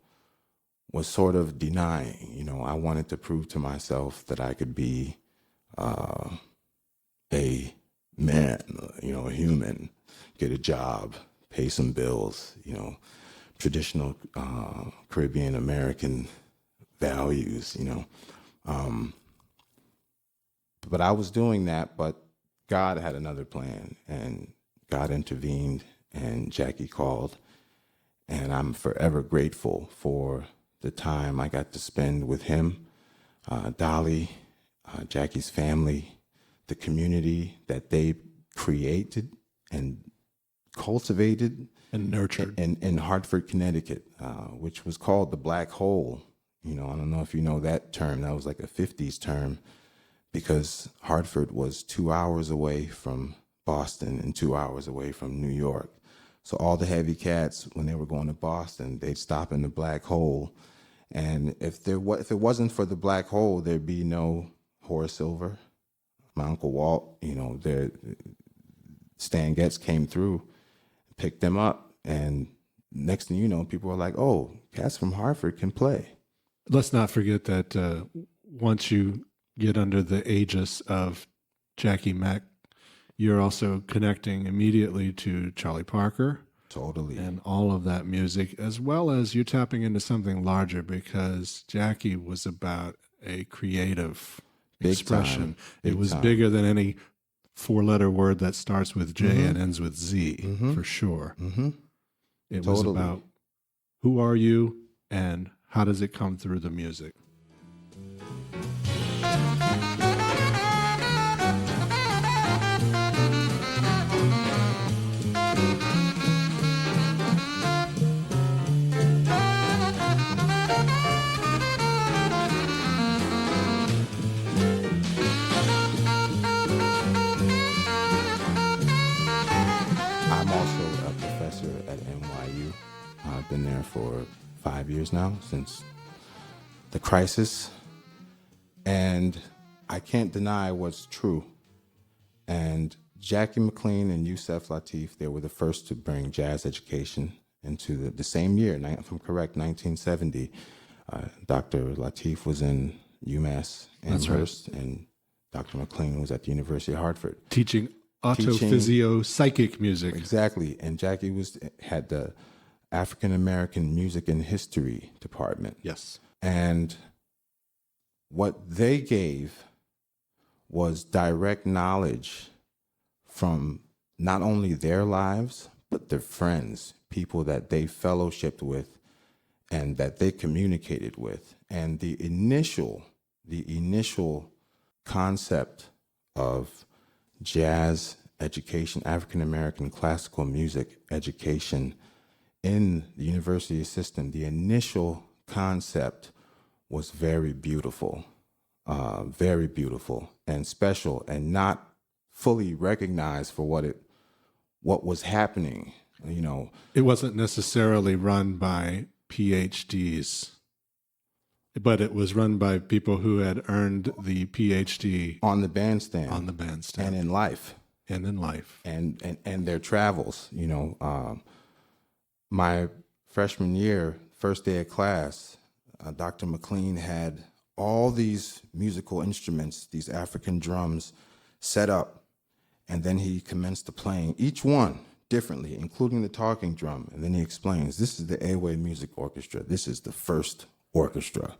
[SPEAKER 4] was sort of denying. I wanted to prove to myself that I could be a man, a human, get a job, pay some bills, traditional Caribbean American values, But I was doing that, but God had another plan, and God intervened, and Jackie called, and I'm forever grateful for the time I got to spend with him, Dolly, Jackie's family, the community that they created and cultivated
[SPEAKER 2] and nurtured
[SPEAKER 4] in Hartford, Connecticut, which was called the Black Hole. I don't know if you know that term. That was like a 50s term, because Hartford was 2 hours away from Boston and 2 hours away from New York. So all the heavy cats, when they were going to Boston, they'd stop in the Black Hole. And if it wasn't for the Black Hole, there'd be no Horace Silver, my Uncle Walt. Stan Getz came through, picked them up, and next thing you know, people were like, oh, cats from Hartford can play.
[SPEAKER 2] Let's not forget that once you get under the aegis of Jackie Mack, you're also connecting immediately to Charlie Parker.
[SPEAKER 4] Totally.
[SPEAKER 2] And all of that music, as well as you tapping into something larger, because Jackie was about a creative expression. It was bigger than any four-letter word that starts with J and ends with Z, for sure. It was about who are you and how does it come through the music.
[SPEAKER 4] Been there for 5 years now, since the crisis, and I can't deny what's true. And Jackie McLean and Yusef Lateef, they were the first to bring jazz education into the same year, if I'm correct, 1970. Dr. Lateef was in UMass Amherst, and Dr. McLean was at the University of Hartford.
[SPEAKER 2] Teaching autophysio-psychic music.
[SPEAKER 4] Exactly, and Jackie had the African American Music and History Department.
[SPEAKER 2] Yes.
[SPEAKER 4] And what they gave was direct knowledge from not only their lives, but their friends, people that they fellowshipped with and that they communicated with. And the initial concept of jazz education, African American classical music education in the university system, the initial concept was very beautiful and special, and not fully recognized for what was happening.
[SPEAKER 2] It wasn't necessarily run by PhDs, but it was run by people who had earned the PhD
[SPEAKER 4] on the bandstand, and in life, and their travels. My freshman year, first day of class, Dr. McLean had all these musical instruments, these African drums, set up, and then he commenced to playing each one differently, including the talking drum. And then he explains, this is the Airway Music Orchestra. This is the first orchestra.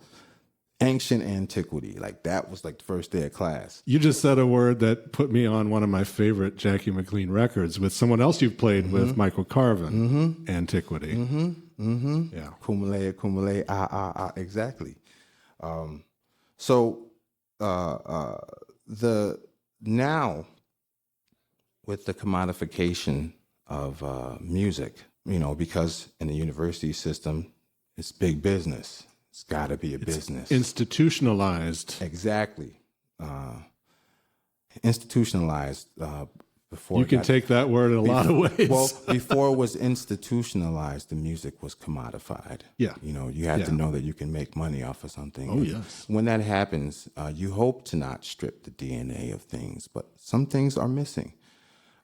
[SPEAKER 4] Ancient antiquity. Like, that was like the first day of class.
[SPEAKER 2] You just said a word that put me on one of my favorite Jackie McLean records with someone else you've played with, Michael Carvin, Antiquity. Yeah.
[SPEAKER 4] Kumule, exactly. So now with the commodification of music, because in the university system, it's big business. It's got to be a business.
[SPEAKER 2] Institutionalized.
[SPEAKER 4] Exactly. Institutionalized. before
[SPEAKER 2] You can take that word in a lot of ways.
[SPEAKER 4] Well, before it was institutionalized, the music was commodified.
[SPEAKER 2] Yeah.
[SPEAKER 4] You had to know that you can make money off of something.
[SPEAKER 2] Oh, yes.
[SPEAKER 4] When that happens, you hope to not strip the DNA of things, but some things are missing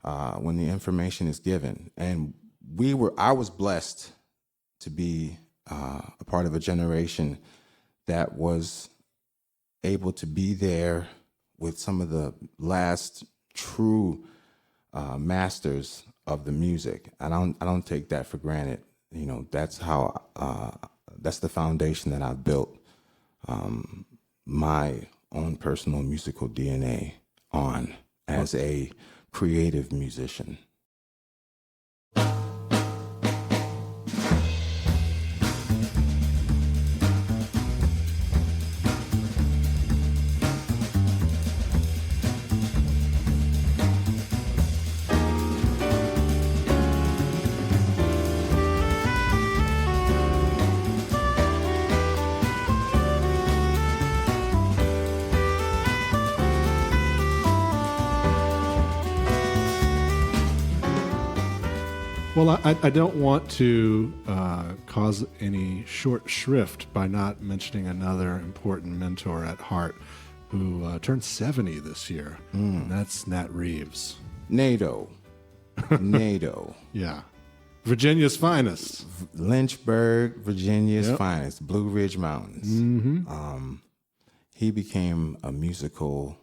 [SPEAKER 4] when the information is given. And I was blessed to be a part of a generation that was able to be there with some of the last true masters of the music. I don't take that for granted. That's how that's the foundation that I've built my own personal musical DNA on as a creative musician.
[SPEAKER 2] Well, I don't want to cause any short shrift by not mentioning another important mentor at heart who turned 70 this year, and that's Nat Reeves.
[SPEAKER 4] NATO.
[SPEAKER 2] Yeah. Virginia's finest.
[SPEAKER 4] Lynchburg, Virginia's finest, Blue Ridge Mountains.
[SPEAKER 2] Mm-hmm.
[SPEAKER 4] He became a musical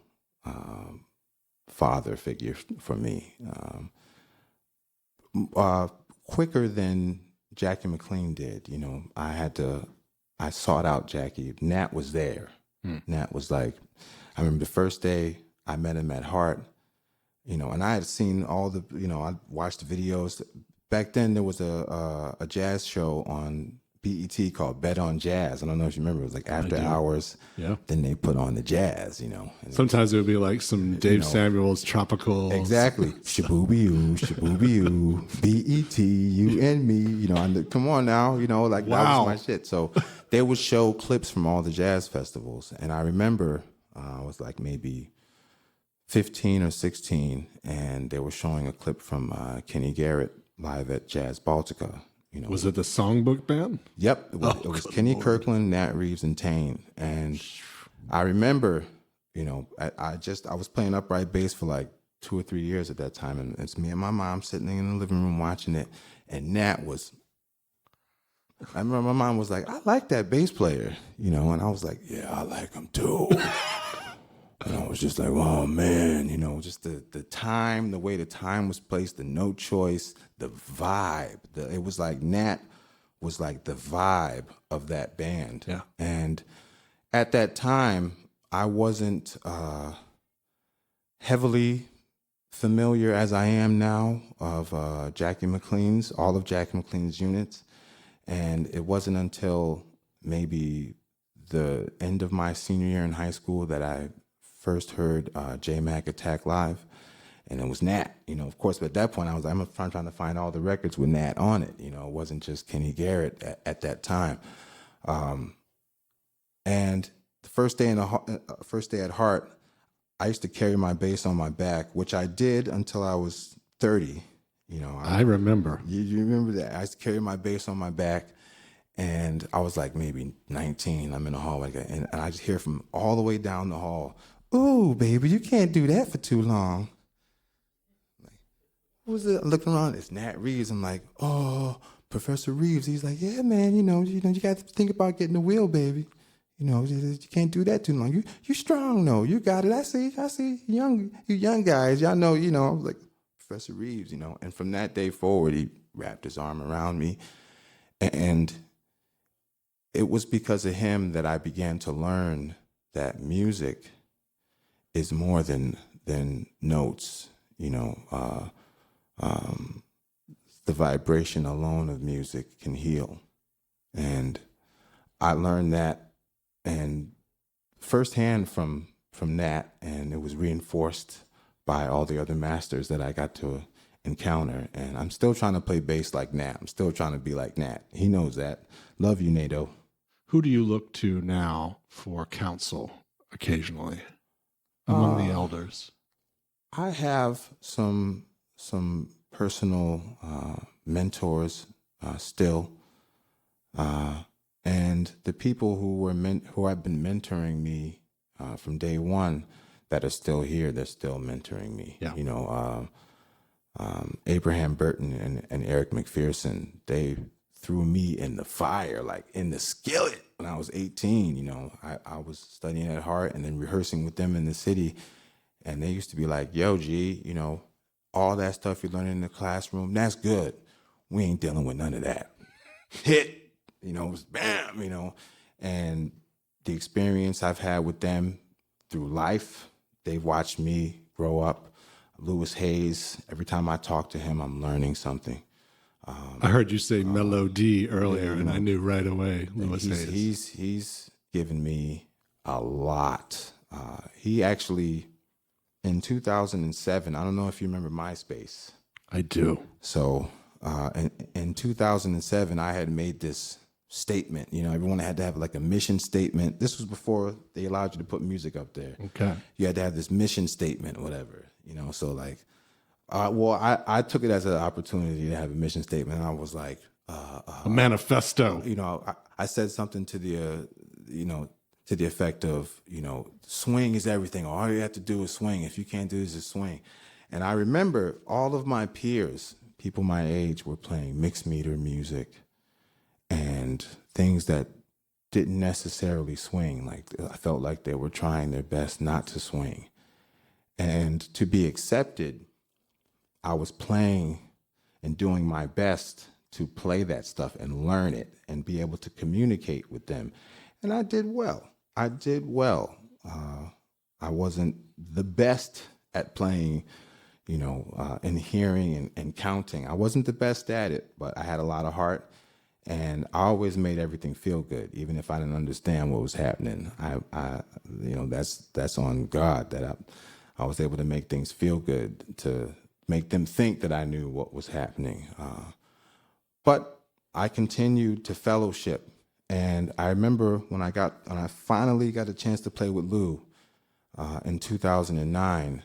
[SPEAKER 4] father figure for me. Quicker than Jackie McLean did. I sought out Jackie. Nat was there. Nat was like, I remember the first day I met him at Hart, and I had seen all the, I watched the videos. Back then there was a jazz show on BET called Bet on Jazz. I don't know if you remember. It was like after hours. Yeah. Then they put on the jazz, And
[SPEAKER 2] sometimes it would be like some Dave Samuels tropical.
[SPEAKER 4] Exactly. Shabooby-oo, shabooby-oo, BET, you and me. Come on now, that was my shit. So they would show clips from all the jazz festivals. And I remember I was like maybe 15 or 16, and they were showing a clip from Kenny Garrett live at Jazz Baltica.
[SPEAKER 2] Was it the Songbook Band?
[SPEAKER 4] Yep. It was Kenny Kirkland, Nat Reeves, and Tane. And I remember, I was playing upright bass for like 2 or 3 years at that time. And it's me and my mom sitting in the living room watching it. And Nat I remember my mom was like, I like that bass player, and I was like, yeah, I like him too. And I was just like, oh man, just the time, the way the time was placed, the note choice, the vibe. It was like Nat was like the vibe of that band.
[SPEAKER 2] Yeah.
[SPEAKER 4] And at that time, I wasn't heavily familiar as I am now of all of Jackie McLean's units. And it wasn't until maybe the end of my senior year in high school that I first heard J-Mac Attack Live, and it was Nat. Of course, but at that point, I'm trying to find all the records with Nat on it. It wasn't just Kenny Garrett at that time. And the first day at Hart, I used to carry my bass on my back, which I did until I was 30.
[SPEAKER 2] I remember.
[SPEAKER 4] You remember that? I used to carry my bass on my back, and I was like maybe 19. I'm in the hallway, and I just hear from all the way down the hall, "Ooh, baby, you can't do that for too long." Like, who's it? I'm looking around. It's Nat Reeves. I'm like, "Oh, Professor Reeves." He's like, "Yeah, man. You got to think about getting the wheel, baby. You can't do that too long. You strong, though. You got it. I see. You young guys. Y'all know. I was like, Professor Reeves. And from that day forward, he wrapped his arm around me, and it was because of him that I began to learn that music is more than notes. The vibration alone of music can heal. And I learned that and firsthand from Nat, and it was reinforced by all the other masters that I got to encounter. And I'm still trying to play bass like Nat. I'm still trying to be like Nat. He knows that. Love you, NATO.
[SPEAKER 2] Who do you look to now for counsel occasionally among the elders?
[SPEAKER 4] I have some personal mentors still, and the people who have been mentoring me from day one that are still here. They're still mentoring me.
[SPEAKER 2] Yeah.
[SPEAKER 4] You know, Abraham Burton and Eric McPherson. They threw me in the fire, like in the skillet, when I was 18. You know, I was studying at Hart and then rehearsing with them in the city. And they used to be like, yo, G, you know, all that stuff you're learning in the classroom, that's good. We ain't dealing with none of that. Hit, you know, bam, you know. And the experience I've had with them through life, they've watched me grow up. Louis Hayes, every time I talk to him, I'm learning something.
[SPEAKER 2] I heard you say melody earlier, and I knew right away Louis Hayes.
[SPEAKER 4] He's given me a lot. He actually, in 2007, I don't know if you remember MySpace.
[SPEAKER 2] I do.
[SPEAKER 4] So in 2007, I had made this statement. You know, everyone had to have like a mission statement. This was before they allowed you to put music up there.
[SPEAKER 2] Okay.
[SPEAKER 4] You had to have this mission statement, whatever. You know, so like, I took it as an opportunity to have a mission statement. And I was like,
[SPEAKER 2] a manifesto.
[SPEAKER 4] You know, I said something to the, to the effect of, swing is everything. All you have to do is swing. If you can't do this, just swing. And I remember all of my peers, people my age, were playing mixed meter music and things that didn't necessarily swing. Like, I felt like they were trying their best not to swing. And to be accepted, I was playing and doing my best to play that stuff and learn it and be able to communicate with them. And I did well. I wasn't the best at playing, and hearing and counting. I wasn't the best at it, but I had a lot of heart. And I always made everything feel good, even if I didn't understand what was happening. That's on God that I was able to make things feel good, to make them think that I knew what was happening. But I continued to fellowship. And I remember when I finally got a chance to play with Lou in 2009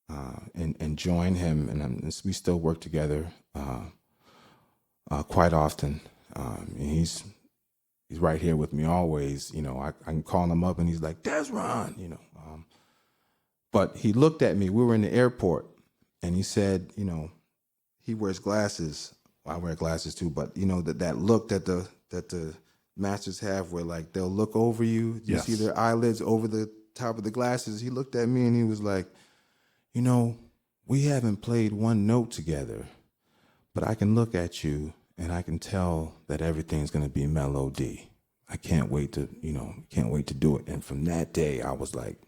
[SPEAKER 4] and join him, and we still work together quite often. He's right here with me always. I can call him up and he's like, Dezron, But he looked at me. We were in the airport, and he said, he wears glasses. I wear glasses too, but that look that the masters have, where like they'll look over you. You see their eyelids over the top of the glasses. He looked at me and he was like, we haven't played one note together, but I can look at you and I can tell that everything's gonna be melody. I can't wait to do it. And from that day, I was like,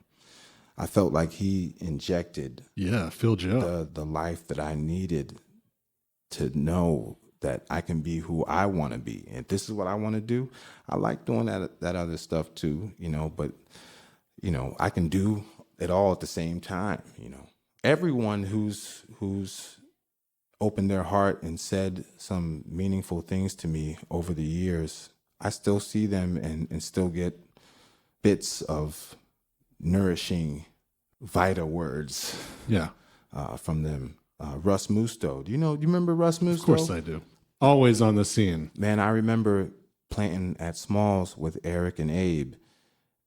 [SPEAKER 4] I felt like he injected
[SPEAKER 2] filled you up.
[SPEAKER 4] The life that I needed to know that I can be who I want to be. And this is what I want to do. I like doing that other stuff too, but I can do it all at the same time. Everyone who's opened their heart and said some meaningful things to me over the years, I still see them and still get bits of nourishing, vital words from them. Russ Musto. Do you remember Russ Musto?
[SPEAKER 2] Of course I do. Always on the scene.
[SPEAKER 4] Man, I remember playing at Smalls with Eric and Abe,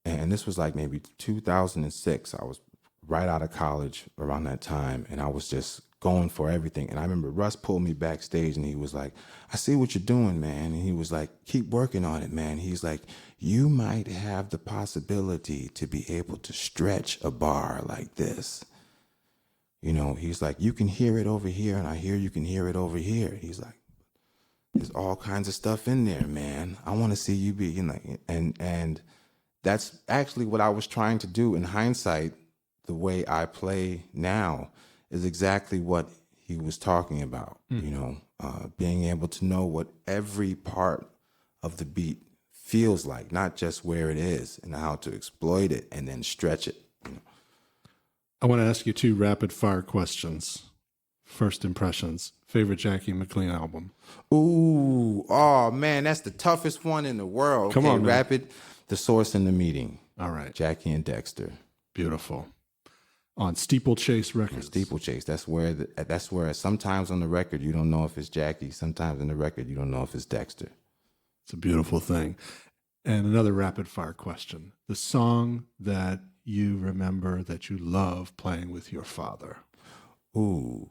[SPEAKER 4] and this was like maybe 2006. I was right out of college around that time, and I was just going for everything. And I remember Russ pulled me backstage, and he was like, I see what you're doing, man. And he was like, keep working on it, man. He's like, you might have the possibility to be able to stretch a bar like this. He's like, you can hear it over here, and I hear you can hear it over here. He's like, there's all kinds of stuff in there, man. I want to see you be, and that's actually what I was trying to do. In hindsight, the way I play now is exactly what he was talking about. Being able to know what every part of the beat feels like, not just where it is, and how to exploit it and then stretch it.
[SPEAKER 2] I want to ask you 2 rapid fire questions. First impressions. Favorite Jackie McLean album?
[SPEAKER 4] Ooh, oh man, that's the toughest one in the world.
[SPEAKER 2] Come on, man.
[SPEAKER 4] Rapid. The Source and the Meeting.
[SPEAKER 2] All right.
[SPEAKER 4] Jackie and Dexter.
[SPEAKER 2] Beautiful. on Steeplechase Records.
[SPEAKER 4] Steeplechase. That's where sometimes on the record you don't know if it's Jackie. Sometimes on the record you don't know if it's Dexter.
[SPEAKER 2] It's a beautiful thing. And another rapid fire question. The song that you remember that you love playing with your father.
[SPEAKER 4] Ooh.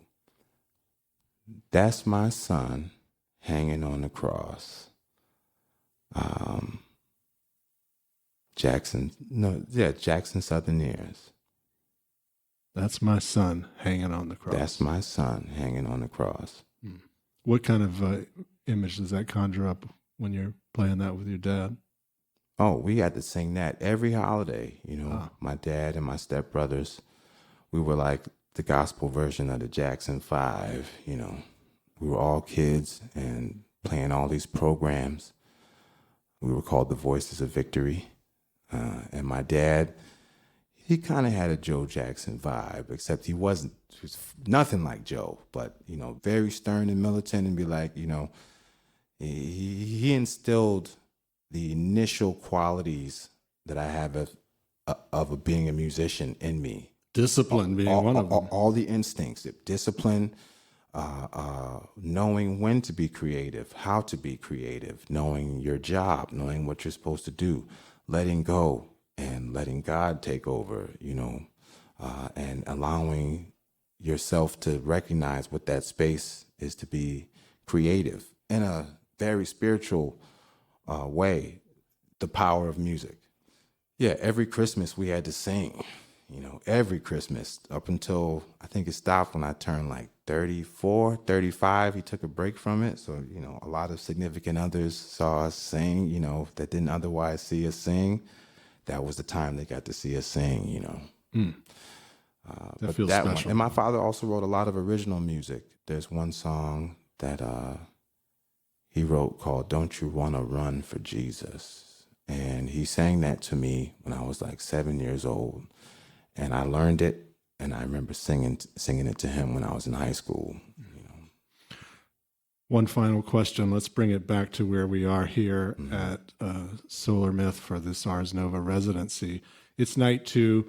[SPEAKER 4] That's My Son Hanging on the Cross. Jackson Southern Ears.
[SPEAKER 2] That's My Son Hanging on the Cross.
[SPEAKER 4] That's my son hanging on the cross.
[SPEAKER 2] What kind of image does that conjure up when you're playing that with your dad?
[SPEAKER 4] Oh, we had to sing that every holiday. My dad and my stepbrothers, we were like the gospel version of the Jackson 5. We were all kids and playing all these programs. We were called the Voices of Victory. And my dad, he kind of had a Joe Jackson vibe, except he was nothing like Joe, but, very stern and militant and be like, he instilled the initial qualities that I have of being a musician in me.
[SPEAKER 2] Discipline being one of them.
[SPEAKER 4] All the instincts, discipline, knowing when to be creative, how to be creative, knowing your job, knowing what you're supposed to do, letting go and letting God take over, and allowing yourself to recognize what that space is to be creative in a very spiritual way, the power of music. Yeah, every Christmas we had to sing, every Christmas up until I think it stopped when I turned like 34, 35. He took a break from it. So, a lot of significant others saw us sing, that didn't otherwise see us sing. That was the time they got to see us sing,
[SPEAKER 2] That feels special.
[SPEAKER 4] One. And my father also wrote a lot of original music. There's one song that he wrote called Don't You Wanna Run for Jesus? And he sang that to me when I was like 7 years old. And I learned it, and I remember singing it to him when I was in high school.
[SPEAKER 2] One final question. Let's bring it back to where we are here at Solar Myth for this Ars Nova residency. It's night 2.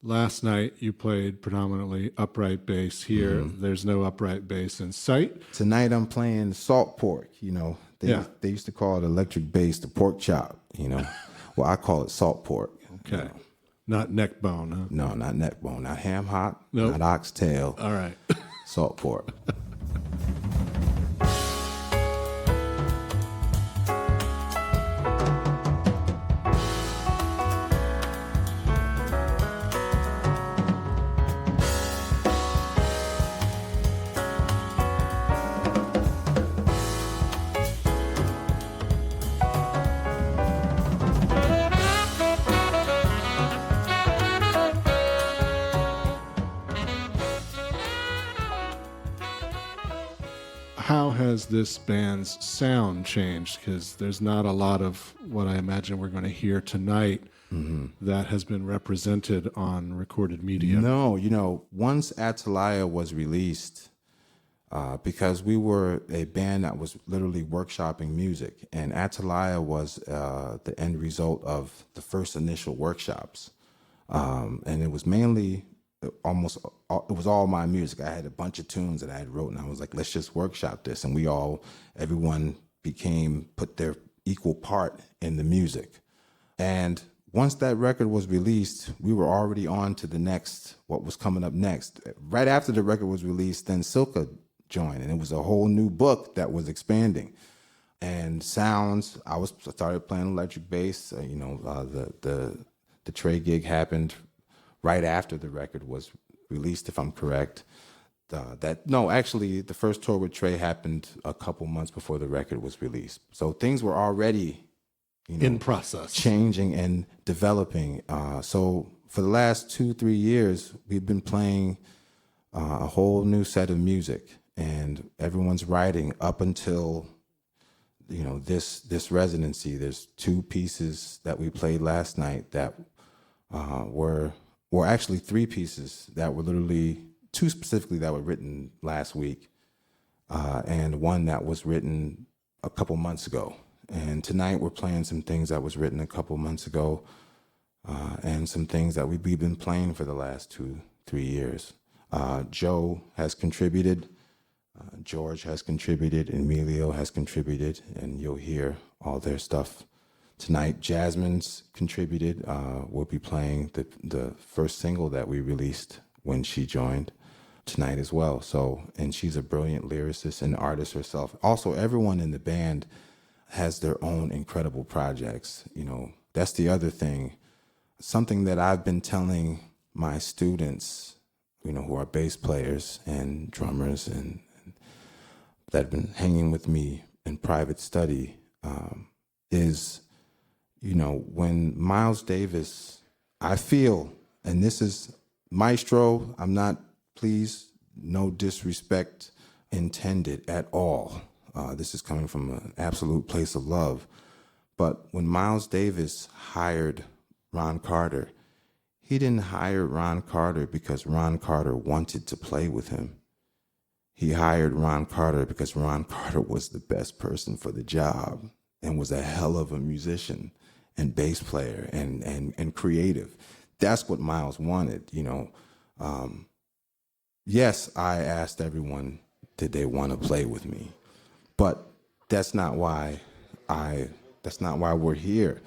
[SPEAKER 2] Last night you played predominantly upright bass. Here, there's no upright bass in sight.
[SPEAKER 4] Tonight I'm playing salt pork. They used to call it electric bass, the pork chop. Well, I call it salt pork.
[SPEAKER 2] Okay. Not neck bone, huh?
[SPEAKER 4] No, not neck bone. Not ham hock.
[SPEAKER 2] Nope.
[SPEAKER 4] Not oxtail.
[SPEAKER 2] All right.
[SPEAKER 4] Salt pork.
[SPEAKER 2] How has this band's sound changed? Because there's not a lot of what I imagine we're going to hear tonight that has been represented on recorded media.
[SPEAKER 4] No, once Atalaya was released, because we were a band that was literally workshopping music, and Atalaya was the end result of the first initial workshops. And it was mainly it was all my music. I had a bunch of tunes that I had wrote, and I was like, let's just workshop this. And everyone put their equal part in the music. And once that record was released, we were already on to what was coming up next. Right after the record was released, then Silka joined, and it was a whole new book that was expanding. And sounds, I started playing electric bass. The Trey gig happened right after the record was released, if I'm correct. Actually, the first tour with Trey happened a couple months before the record was released. So things were already,
[SPEAKER 2] in process,
[SPEAKER 4] changing and developing. So for the last 2-3 years, we've been playing a whole new set of music, and everyone's writing up until this residency. There's 2 pieces that we played last night that were actually 3 pieces that were literally 2 specifically that were written last week, and 1 that was written a couple months ago. And tonight we're playing some things that was written a couple months ago, and some things that we've been playing for the last 3 years. Joe has contributed. George has contributed. Emilio has contributed, and you'll hear all their stuff tonight. Jasmine's contributed. We'll be playing the first single that we released when she joined tonight as well. So, and she's a brilliant lyricist and artist herself. Also, everyone in the band has their own incredible projects. You know, that's the other thing. Something that I've been telling my students, you know, who are bass players and drummers and that have been hanging with me in private study, is, you know, when Miles Davis, I feel, and this is maestro, I'm not, please, no disrespect intended at all. This is coming from an absolute place of love. But when Miles Davis hired Ron Carter, he didn't hire Ron Carter because Ron Carter wanted to play with him. He hired Ron Carter because Ron Carter was the best person for the job and was a hell of a musician and bass player and creative. That's what Miles wanted, you know. Yes, I asked everyone, did they want to play with me? But that's not why we're here.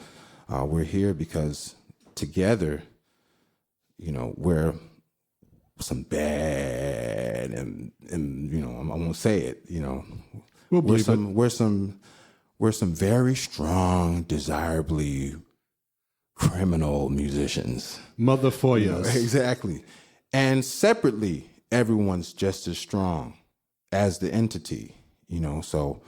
[SPEAKER 4] We're here because together, you know, we're some bad and you know, I won't say it, you know. We're some very strong, desirably criminal musicians.
[SPEAKER 2] Mother for you.
[SPEAKER 4] Exactly. And separately, everyone's just as strong as the entity, you know. So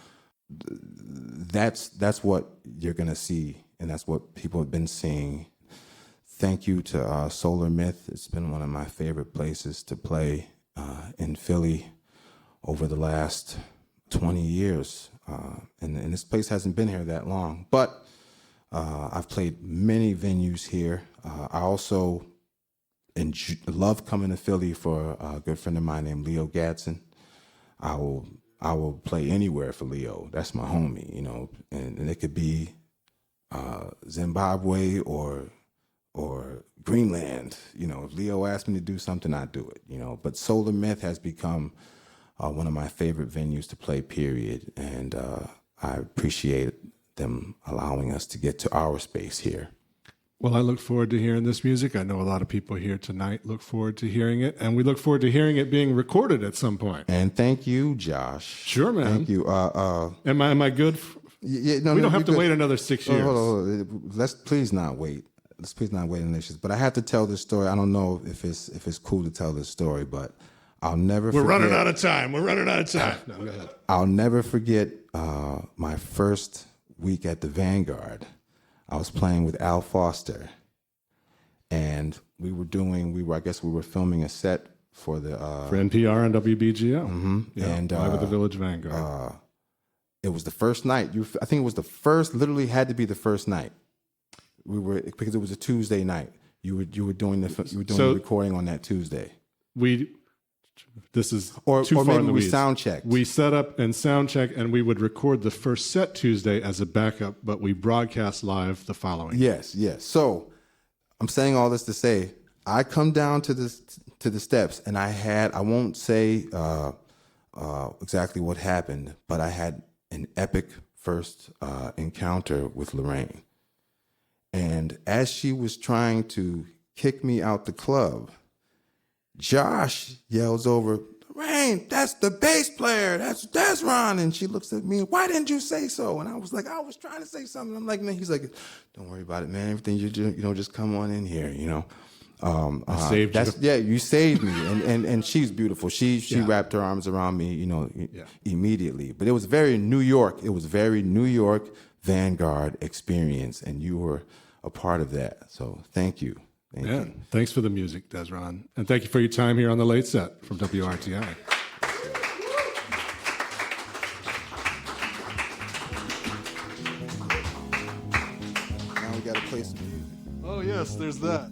[SPEAKER 4] that's what you're gonna see, and that's what people have been seeing. Thank you to Solar Myth. It's been one of my favorite places to play in Philly over the last 20 years. And this place hasn't been here that long, but I've played many venues here. I also love coming to Philly for a good friend of mine named Leo Gadsden. I will play anywhere for Leo. That's my homie, you know, and it could be Zimbabwe or Greenland. You know, if Leo asked me to do something, I'd do it, you know. But Solar Myth has become one of my favorite venues to play, period. And I appreciate them allowing us to get to our space here.
[SPEAKER 2] Well, I look forward to hearing this music. I know a lot of people here tonight look forward to hearing it, and we look forward to hearing it being recorded at some point.
[SPEAKER 4] And thank you, Josh.
[SPEAKER 2] Sure, man.
[SPEAKER 4] Thank you.
[SPEAKER 2] Am I good?
[SPEAKER 4] We
[SPEAKER 2] don't have to wait another 6 years.
[SPEAKER 4] Let's please not wait. Let's please not wait another 6 years. But I have to tell this story. I don't know if it's cool to tell this story, but I'll never forget.
[SPEAKER 2] We're running out of time. No, go ahead.
[SPEAKER 4] I'll never forget my first week at the Vanguard. I was playing with Al Foster, and we were filming a set for the
[SPEAKER 2] for NPR and WBGO.
[SPEAKER 4] Mm-hmm.
[SPEAKER 2] Yeah,
[SPEAKER 4] and
[SPEAKER 2] live at the Village Vanguard.
[SPEAKER 4] It was the first night. I think it was the first. Literally had to be the first night. Because it was a Tuesday night. You were doing the recording on that Tuesday.
[SPEAKER 2] This is
[SPEAKER 4] or
[SPEAKER 2] too far
[SPEAKER 4] maybe
[SPEAKER 2] in the
[SPEAKER 4] we
[SPEAKER 2] weeds.
[SPEAKER 4] sound checked.
[SPEAKER 2] We set up and sound check, and we would record the first set Tuesday as a backup, but we broadcast live the following.
[SPEAKER 4] Yes. So I'm saying all this to say, I come down to the steps, and I won't say exactly what happened, but I had an epic first encounter with Lorraine. And as she was trying to kick me out the club, Josh yells over, "Lorraine, that's the bass player. That's Dezron." And she looks at me, "Why didn't you say so?" And I was like, "I was trying to say something." I'm like, "Man," he's like, "Don't worry about it, man. Everything you do, just come on in here, you know."
[SPEAKER 2] I saved you.
[SPEAKER 4] Yeah, you saved me. And she's beautiful. She wrapped her arms around me, immediately. But it was very New York. It was very New York Vanguard experience, and you were a part of that. So thank you. Thank you.
[SPEAKER 2] Thanks for the music, Dezron. And thank you for your time here on The Late Set from WRTI.
[SPEAKER 4] Now we got to play some music.
[SPEAKER 2] Oh, yes, there's that.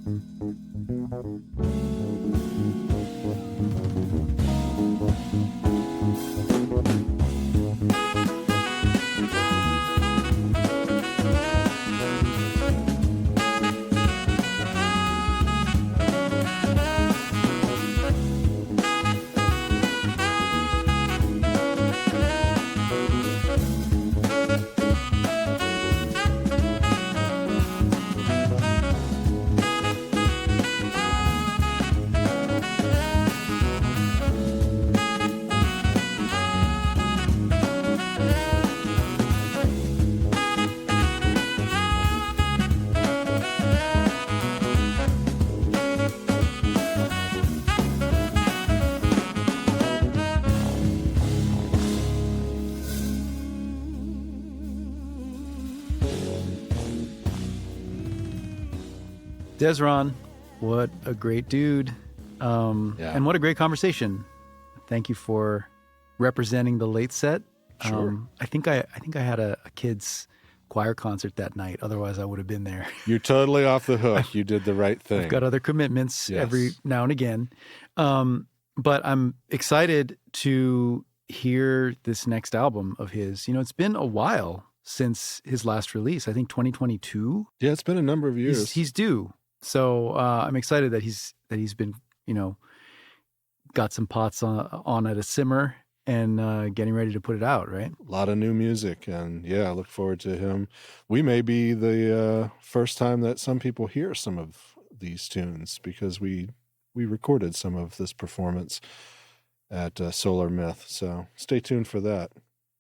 [SPEAKER 1] Dezron, what a great dude. And what a great conversation. Thank you for representing the late set.
[SPEAKER 2] Sure.
[SPEAKER 1] I think I had a kids choir concert that night. Otherwise, I would have been there.
[SPEAKER 2] You're totally off the hook. You did the right thing.
[SPEAKER 1] I've got other commitments
[SPEAKER 2] Yes.
[SPEAKER 1] every now and again. But I'm excited to hear this next album of his. You know, it's been a while since his last release. I think 2022.
[SPEAKER 2] Yeah, it's been a number of years.
[SPEAKER 1] He's due. So I'm excited that he's been, you know, got some pots on at a simmer and getting ready to put it out, right?
[SPEAKER 2] A lot of new music, and yeah, I look forward to him. We may be the first time that some people hear some of these tunes, because we recorded some of this performance at Solar Myth. So stay tuned for that.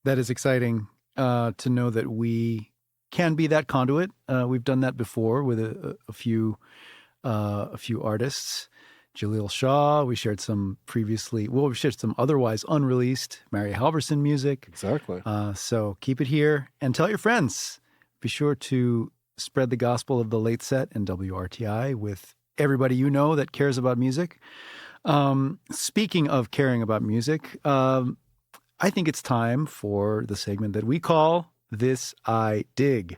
[SPEAKER 1] That is exciting to know that we can be that conduit. We've done that before with a few artists. Jaleel Shaw, we shared some previously, well, we shared some otherwise unreleased Mary Halverson music.
[SPEAKER 2] Exactly.
[SPEAKER 1] So keep it here and tell your friends. Be sure to spread the gospel of the late set and WRTI with everybody you know that cares about music. Speaking of caring about music, I think it's time for the segment that we call This I Dig.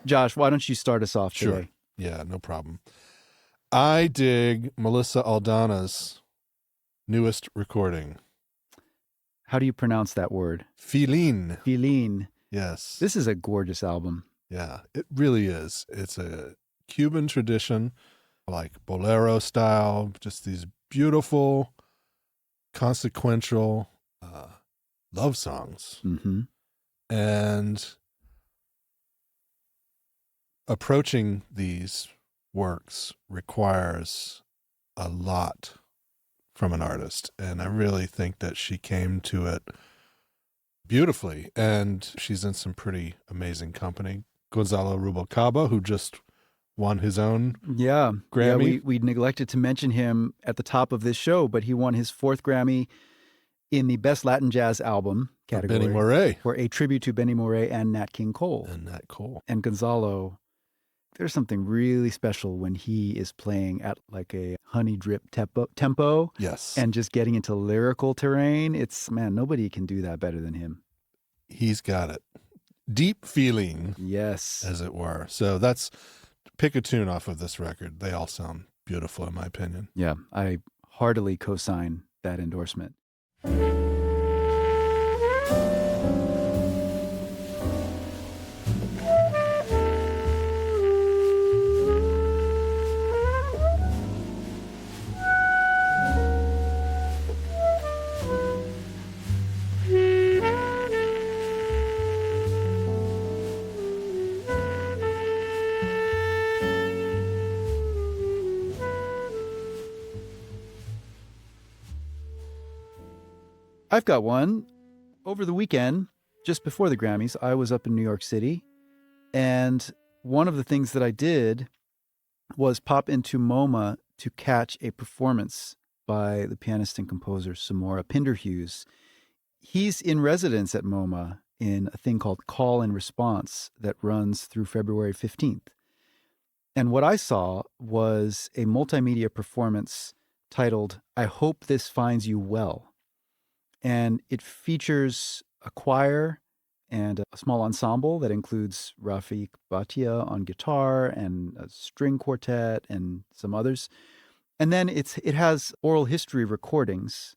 [SPEAKER 1] Josh, why don't you start us off today?
[SPEAKER 2] Sure. Yeah, no problem. I dig Melissa Aldana's newest recording.
[SPEAKER 1] How do you pronounce that word?
[SPEAKER 2] Feeling.
[SPEAKER 1] Feeling.
[SPEAKER 2] Yes.
[SPEAKER 1] This is a gorgeous album.
[SPEAKER 2] Yeah, it really is. It's a Cuban tradition, like bolero style, just these beautiful, consequential love songs.
[SPEAKER 1] Mm-hmm.
[SPEAKER 2] And approaching these works requires a lot from an artist. And I really think that she came to it beautifully. And she's in some pretty amazing company. Gonzalo Rubalcaba, who just won his own Grammy.
[SPEAKER 1] Yeah, we neglected to mention him at the top of this show, but he won his 4th Grammy in the Best Latin Jazz Album category.
[SPEAKER 2] Benny Moré.
[SPEAKER 1] For a tribute to Benny Moré and Nat King Cole. And Gonzalo, there's something really special when he is playing at like a honey drip tempo.
[SPEAKER 2] Yes.
[SPEAKER 1] And just getting into lyrical terrain. It's, man, nobody can do that better than him.
[SPEAKER 2] He's got it. Deep feeling.
[SPEAKER 1] Yes.
[SPEAKER 2] As it were. So pick a tune off of this record. They all sound beautiful, in my opinion.
[SPEAKER 1] Yeah, I heartily co-sign that endorsement. I've got one. Over the weekend, just before the Grammys, I was up in New York City, and one of the things that I did was pop into MoMA to catch a performance by the pianist and composer Samora Pinderhughes. He's in residence at MoMA in a thing called Call and Response that runs through February 15th. And what I saw was a multimedia performance titled, I Hope This Finds You Well. And it features a choir and a small ensemble that includes Rafik Bhatia on guitar and a string quartet and some others. And then it has oral history recordings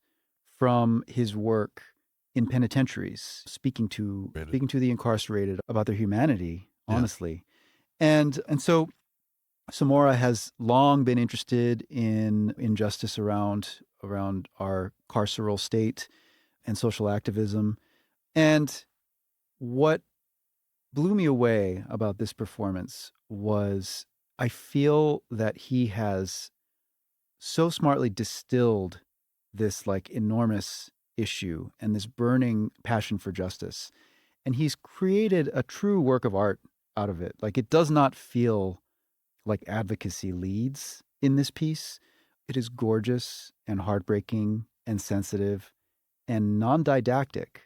[SPEAKER 1] from his work in penitentiaries, speaking to the incarcerated about their humanity, honestly. Yeah. And so Samora has long been interested in injustice around our carceral state and social activism. And what blew me away about this performance was I feel that he has so smartly distilled this like enormous issue and this burning passion for justice. And he's created a true work of art out of it. Like, it does not feel like advocacy leads. in this piece. It is gorgeous and heartbreaking and sensitive and non-didactic.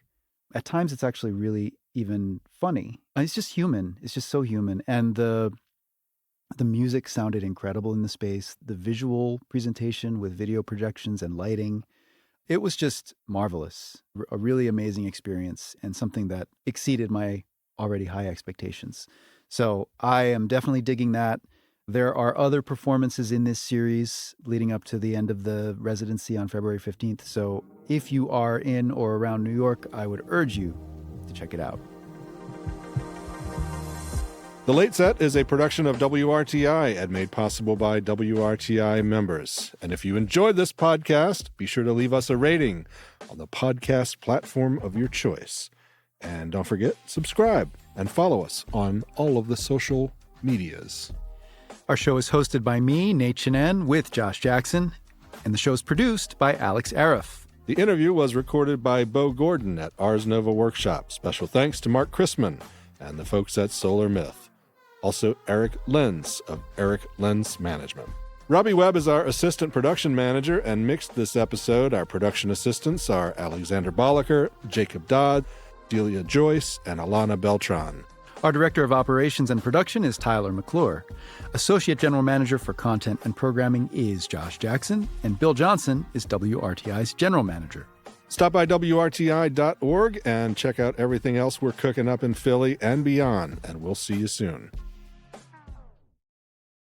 [SPEAKER 1] At times, it's actually really even funny. It's just human. It's just so human. And the music sounded incredible in the space. The visual presentation with video projections and lighting, it was just marvelous. A really amazing experience and something that exceeded my already high expectations. So I am definitely digging that. There are other performances in this series leading up to the end of the residency on February 15th. So if you are in or around New York, I would urge you to check it out.
[SPEAKER 2] The Late Set is a production of WRTI and made possible by WRTI members. And if you enjoyed this podcast, be sure to leave us a rating on the podcast platform of your choice. And don't forget, subscribe and follow us on all of the social medias.
[SPEAKER 1] Our show is hosted by me, Nate Chinen, with Josh Jackson, and the show is produced by Alex Arif.
[SPEAKER 2] The interview was recorded by Bo Gordon at Ars Nova Workshop. Special thanks to Mark Chrisman and the folks at Solar Myth. Also, Eric Lenz of Eric Lenz Management. Robbie Webb is our assistant production manager and mixed this episode. Our production assistants are Alexander Bolliker, Jacob Dodd, Delia Joyce, and Alana Beltran.
[SPEAKER 1] Our director of operations and production is Tyler McClure. Associate general manager for content and programming is Josh Jackson, and Bill Johnson is WRTI's general manager.
[SPEAKER 2] Stop by WRTI.org and check out everything else we're cooking up in Philly and beyond, and we'll see you soon.